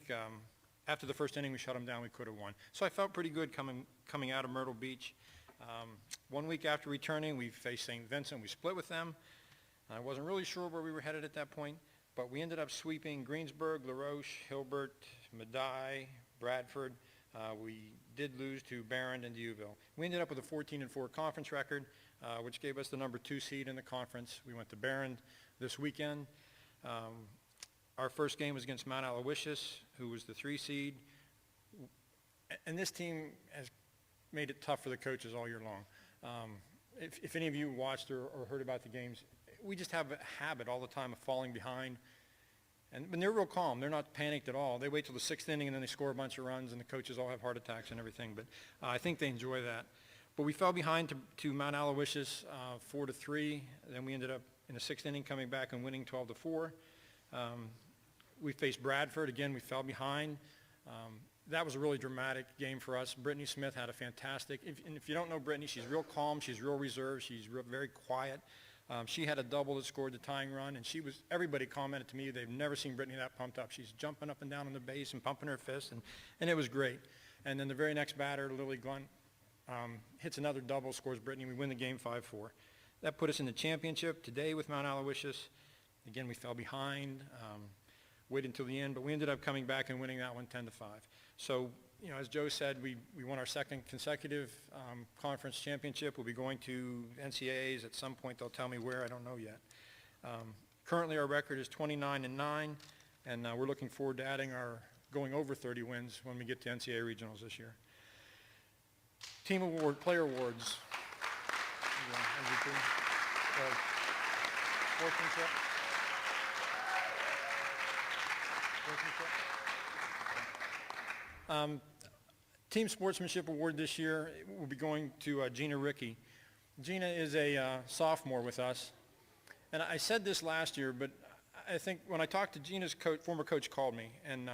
after the first inning we shut them down, we could have won. So I felt pretty good coming out of Myrtle Beach. 1 week after returning, we faced St. Vincent. We split with them. I wasn't really sure where we were headed at that point, but we ended up sweeping Greensburg, LaRoche, Hilbert, Medaille, Bradford. We did lose to Barron and Dewville. We ended up with a 14-4 conference record, which gave us the number 2 seed in the conference. We went to Barron this weekend. Our first game was against Mount Aloysius, who was the 3 seed. And this team has made it tough for the coaches all year long. If any of you watched or heard about the games, we just have a habit all the time of falling behind. And they're real calm. They're not panicked at all. They wait till the 6th inning and then they score a bunch of runs and the coaches all have heart attacks and everything. But I think they enjoy that. But we fell behind to Mount Aloysius 4-3. Then we ended up in the 6th inning coming back and winning 12-4. We faced Bradford. Again, we fell behind. That was a really dramatic game for us. Brittany Smith had a fantastic, and if you don't know Brittany, she's real calm. She's real reserved. She's very quiet. She had a double that scored the tying run, and everybody commented to me they've never seen Brittany that pumped up. She's jumping up and down on the base and pumping her fists, and it was great. And then the very next batter, Lily Glunt, hits another double, scores Brittany. We win the game 5-4. That put us in the championship today with Mount Aloysius. Again, we fell behind, waited until the end, but we ended up coming back and winning that one 10-5. So, as Joe said, we won our 2nd consecutive conference championship. We'll be going to NCAAs at some point. They'll tell me where. I don't know yet. Currently, our record is 29-9, and we're looking forward to going over 30 wins when we get to NCAA regionals this year. Team award, player awards. MVP. Sportsmanship. Team Sportsmanship Award this year will be going to Gina Rickey. Gina is a sophomore with us. And I said this last year, but I think when I talked to Gina's former coach called me and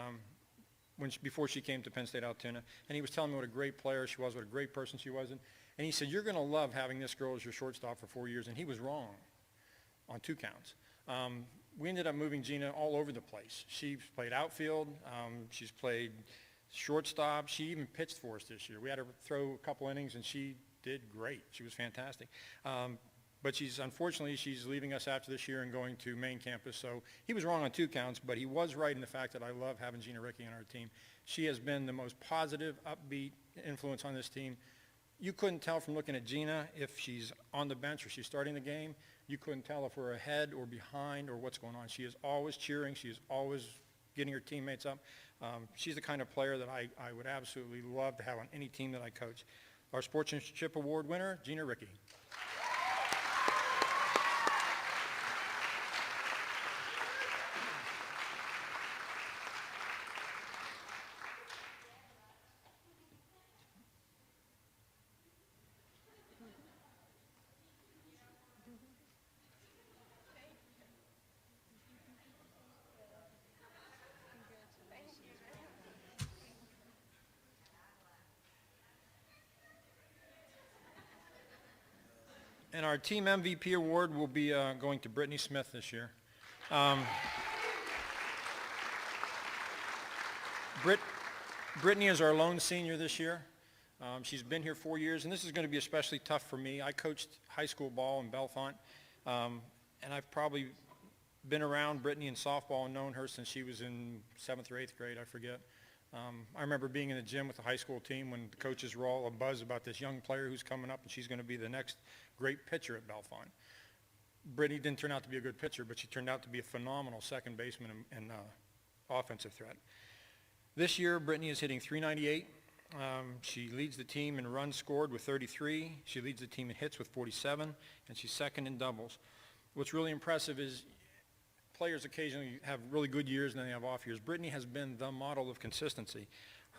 before she came to Penn State Altoona, and he was telling me what a great player she was, what a great person she was. And he said, you're going to love having this girl as your shortstop for 4 years. And he was wrong on 2 counts. We ended up moving Gina all over the place. She's played outfield. She's played shortstop. She even pitched for us this year. We had her throw a couple innings, and she did great. She was fantastic. But unfortunately, she's leaving us after this year and going to main campus. So he was wrong on 2 counts, but he was right in the fact that I love having Gina Rickey on our team. She has been the most positive, upbeat influence on this team. You couldn't tell from looking at Gina if she's on the bench or she's starting the game. You couldn't tell if we're ahead or behind or what's going on. She is always cheering. She is always getting her teammates up. She's the kind of player that I would absolutely love to have on any team that I coach. Our Sportsmanship Award winner, Gina Rickey. And our team MVP award will be going to Brittany Smith this year. Brittany is our lone senior this year. She's been here 4 years, and this is going to be especially tough for me. I coached high school ball in Bellefonte, and I've probably been around Brittany in softball and known her since she was in 7th or 8th grade, I forget. I remember being in the gym with the high school team when the coaches were all abuzz about this young player who's coming up, and she's going to be the next great pitcher at Bellefonte. Brittany didn't turn out to be a good pitcher, but she turned out to be a phenomenal second baseman and offensive threat. This year, Brittany is hitting .398. She leads the team in runs scored with 33. She leads the team in hits with 47, and she's second in doubles. What's really impressive is players occasionally have really good years and then they have off years. Brittany has been the model of consistency.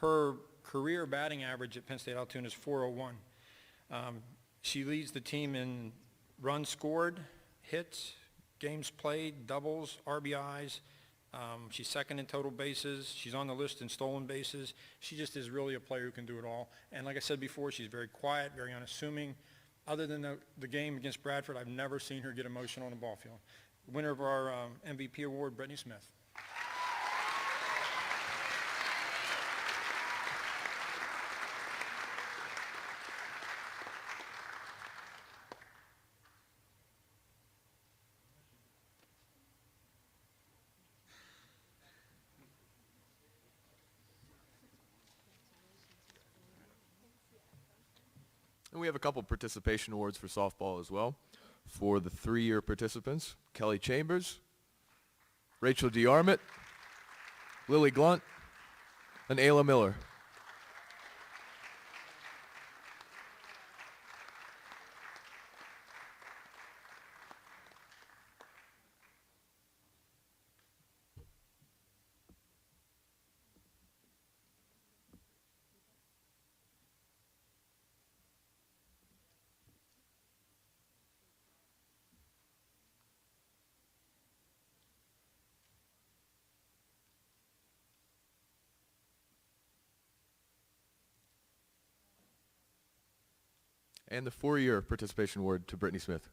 Her career batting average at Penn State Altoona is .401. She leads the team in runs scored, hits, games played, doubles, RBIs. She's second in total bases. She's on the list in stolen bases. She just is really a player who can do it all. And like I said before, she's very quiet, very unassuming. Other than the game against Bradford, I've never seen her get emotional on the ball field. Winner of our MVP award, Brittany Smith. And we have a couple participation awards for softball as well. For the 3-year participants, Kelly Chambers, Rachel DeArmit, Lily Glunt, and Ayla Miller. And the 4-year participation award to Brittany Smith.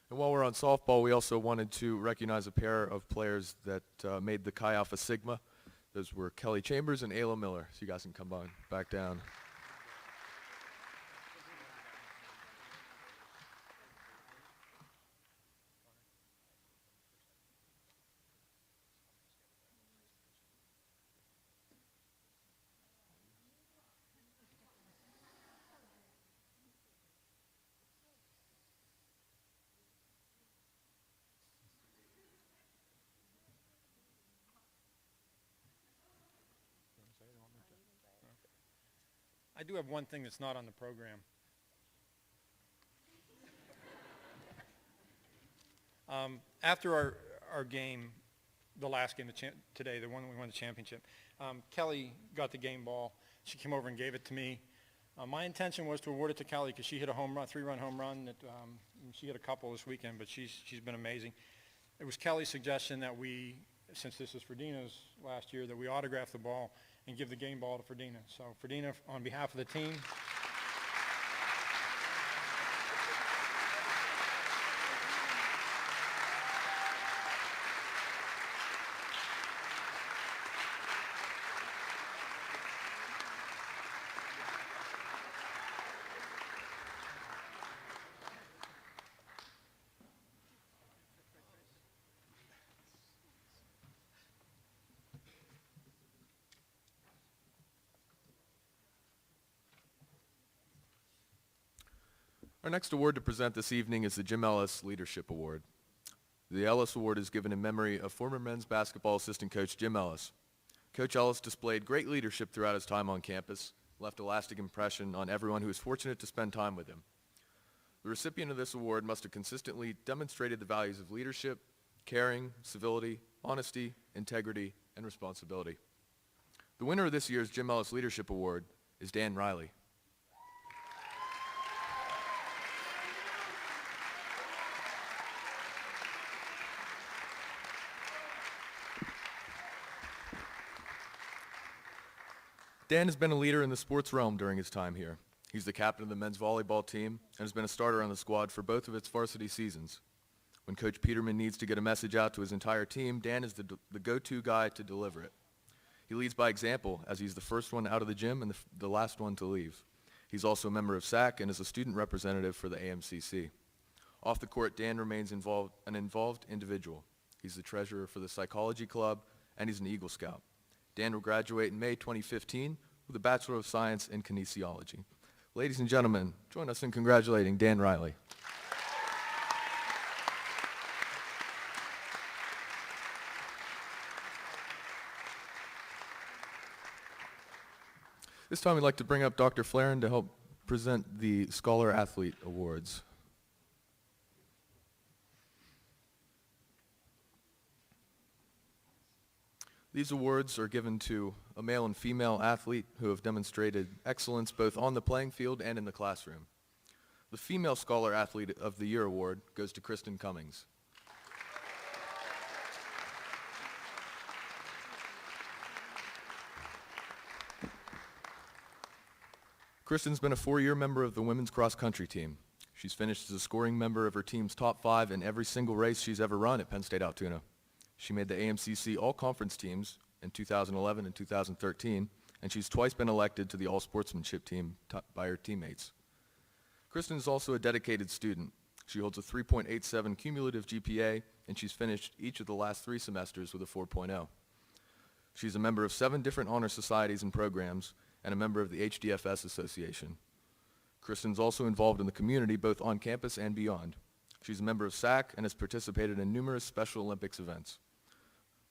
And while we're on softball, we also wanted to recognize a pair of players that made the Chi Alpha Sigma. Those were Kelly Chambers and Ayla Miller. So you guys can come on back down. I do have one thing that's not on the program. After our game, the last game today, the one we won the championship, Kelly got the game ball. She came over and gave it to me. My intention was to award it to Kelly because she hit a home run, 3-run home run. That, she hit a couple this weekend, but she's been amazing. It was Kelly's suggestion that we, since this is Ferdina's last year, that we autograph the ball and give the game ball to Ferdina. So Ferdina, on behalf of the team, Our next award to present this evening is the Jim Ellis Leadership Award. The Ellis Award is given in memory of former men's basketball assistant coach Jim Ellis. Coach Ellis displayed great leadership throughout his time on campus, left a lasting impression on everyone who was fortunate to spend time with him. The recipient of this award must have consistently demonstrated the values of leadership, caring, civility, honesty, integrity, and responsibility. The winner of this year's Jim Ellis Leadership Award is Dan Riley. Dan has been a leader in the sports realm during his time here. He's the captain of the men's volleyball team and has been a starter on the squad for both of its varsity seasons. When Coach Peterman needs to get a message out to his entire team, Dan is the go-to guy to deliver it. He leads by example, as he's the first one out of the gym and the last one to leave. He's also a member of SAC and is a student representative for the AMCC. Off the court, Dan remains an involved individual. He's the treasurer for the Psychology Club, and he's an Eagle Scout. Dan will graduate in May 2015 with a Bachelor of Science in Kinesiology. Ladies and gentlemen, join us in congratulating Dan Riley. This time we'd like to bring up Dr. Flaren to help present the Scholar Athlete Awards. These awards are given to a male and female athlete who have demonstrated excellence both on the playing field and in the classroom. The Female Scholar Athlete of the Year award goes to Kristen Cummings. Kristen's been a 4-year member of the women's cross-country team. She's finished as a scoring member of her team's top 5 in every single race she's ever run at Penn State Altoona. She made the AMCC All-Conference teams in 2011 and 2013, and she's twice been elected to the All-Sportsmanship team by her teammates. Kristen is also a dedicated student. She holds a 3.87 cumulative GPA, and she's finished each of the last 3 semesters with a 4.0. She's a member of 7 different honor societies and programs, and a member of the HDFS Association. Kristen's also involved in the community both on campus and beyond. She's a member of SAC and has participated in numerous Special Olympics events.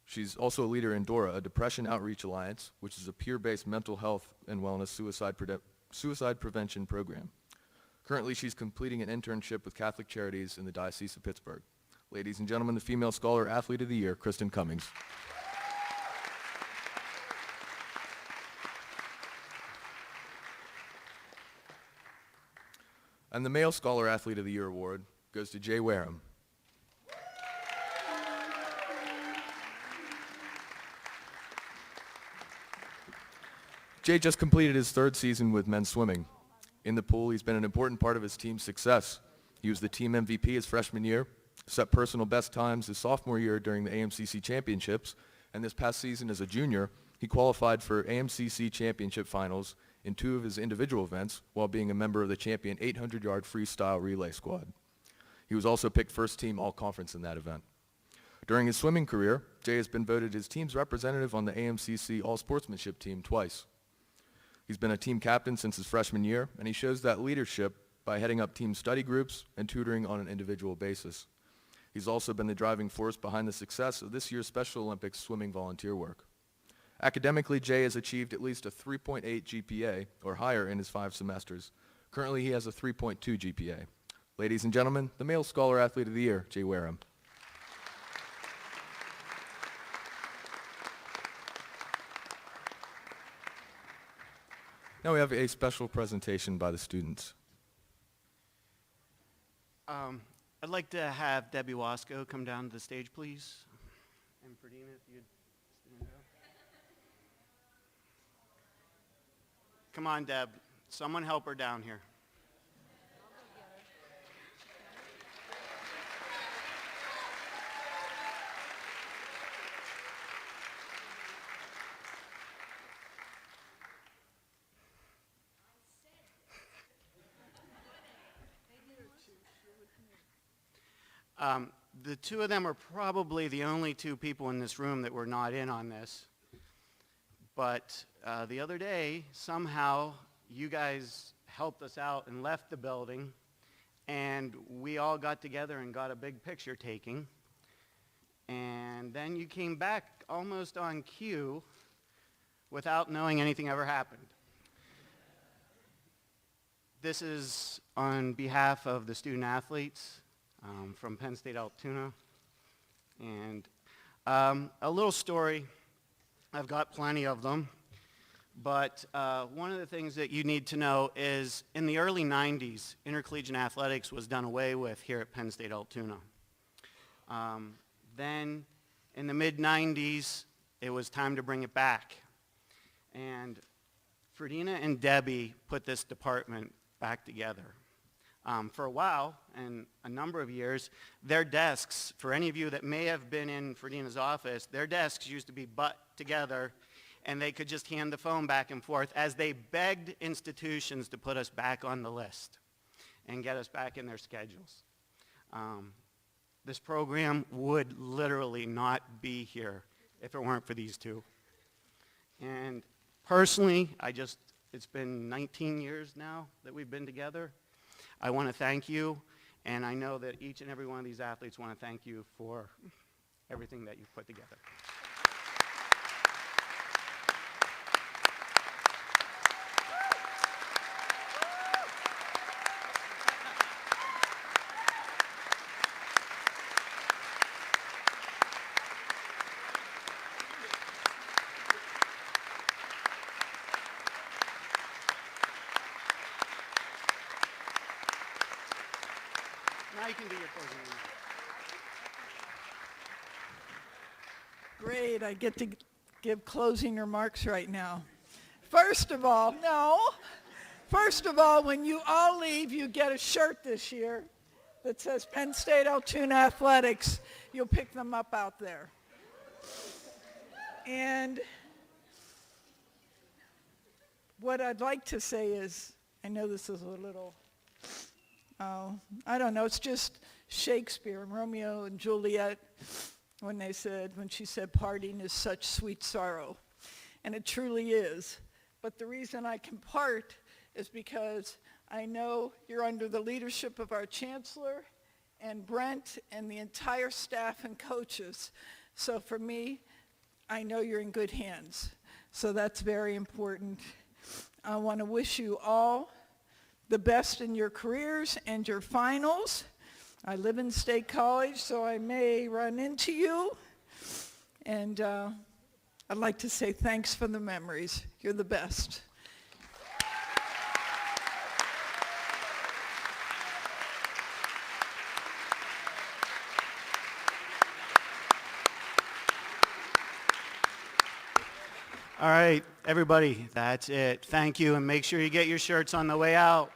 She's also a leader in DORA, a Depression Outreach Alliance, which is a peer-based mental health and wellness suicide prevention program. Currently, she's completing an internship with Catholic Charities in the Diocese of Pittsburgh. Ladies and gentlemen, the Female Scholar Athlete of the Year, Kristen Cummings. And the Male Scholar Athlete of the Year award goes to Jay Wareham. Jay just completed his 3rd season with men's swimming. In the pool, he's been an important part of his team's success. He was the team MVP his freshman year, set personal best times his sophomore year during the AMCC championships, and this past season as a junior, he qualified for AMCC championship finals in 2 of his individual events while being a member of the champion 800-yard freestyle relay squad. He was also picked first team all-conference in that event. During his swimming career, Jay has been voted his team's representative on the AMCC all-sportsmanship team twice. He's been a team captain since his freshman year, and he shows that leadership by heading up team study groups and tutoring on an individual basis. He's also been the driving force behind the success of this year's Special Olympics swimming volunteer work. Academically, Jay has achieved at least a 3.8 GPA or higher in his 5 semesters. Currently, he has a 3.2 GPA. Ladies and gentlemen, the Male Scholar Athlete of the Year, Jay Wareham. Now we have a special presentation by the students. I'd like to have Debbie Wasco come down to the stage, please. And Ferdina, if you'd stand up. Come on, Deb. Someone help her down here. The 2 of them are probably the only 2 people in this room that were not in on this. But the other day, somehow, you guys helped us out and left the building and we all got together and got a big picture taking. And then you came back almost on cue without knowing anything ever happened. This is on behalf of the student athletes from Penn State Altoona. And a little story, I've got plenty of them, but one of the things that you need to know is in the early 90s, intercollegiate athletics was done away with here at Penn State Altoona. Then in the mid-90s, it was time to bring it back. And Ferdina and Debbie put this department back together. For a while, and a number of years, their desks, for any of you that may have been in Ferdina's office, their desks used to be butt together, and they could just hand the phone back and forth as they begged institutions to put us back on the list and get us back in their schedules. This program would literally not be here if it weren't for these two. And personally, it's been 19 years now that we've been together. I want to thank you, and I know that each and every one of these athletes want to thank you for everything that you've put together. Now you can do your closing remarks. Great, I get to give closing remarks right now. First of all, when you all leave, you get a shirt this year that says Penn State Altoona Athletics. You'll pick them up out there. And what I'd like to say is, I know this is a little, I don't know, it's just Shakespeare and Romeo and Juliet when she said, parting is such sweet sorrow. And it truly is. But the reason I can part is because I know you're under the leadership of our chancellor and Brent and the entire staff and coaches. So for me, I know you're in good hands. So that's very important. I want to wish you all the best in your careers and your finals. I live in State College, so I may run into you. And I'd like to say thanks for the memories. You're the best. All right, everybody, that's it. Thank you, and make sure you get your shirts on the way out.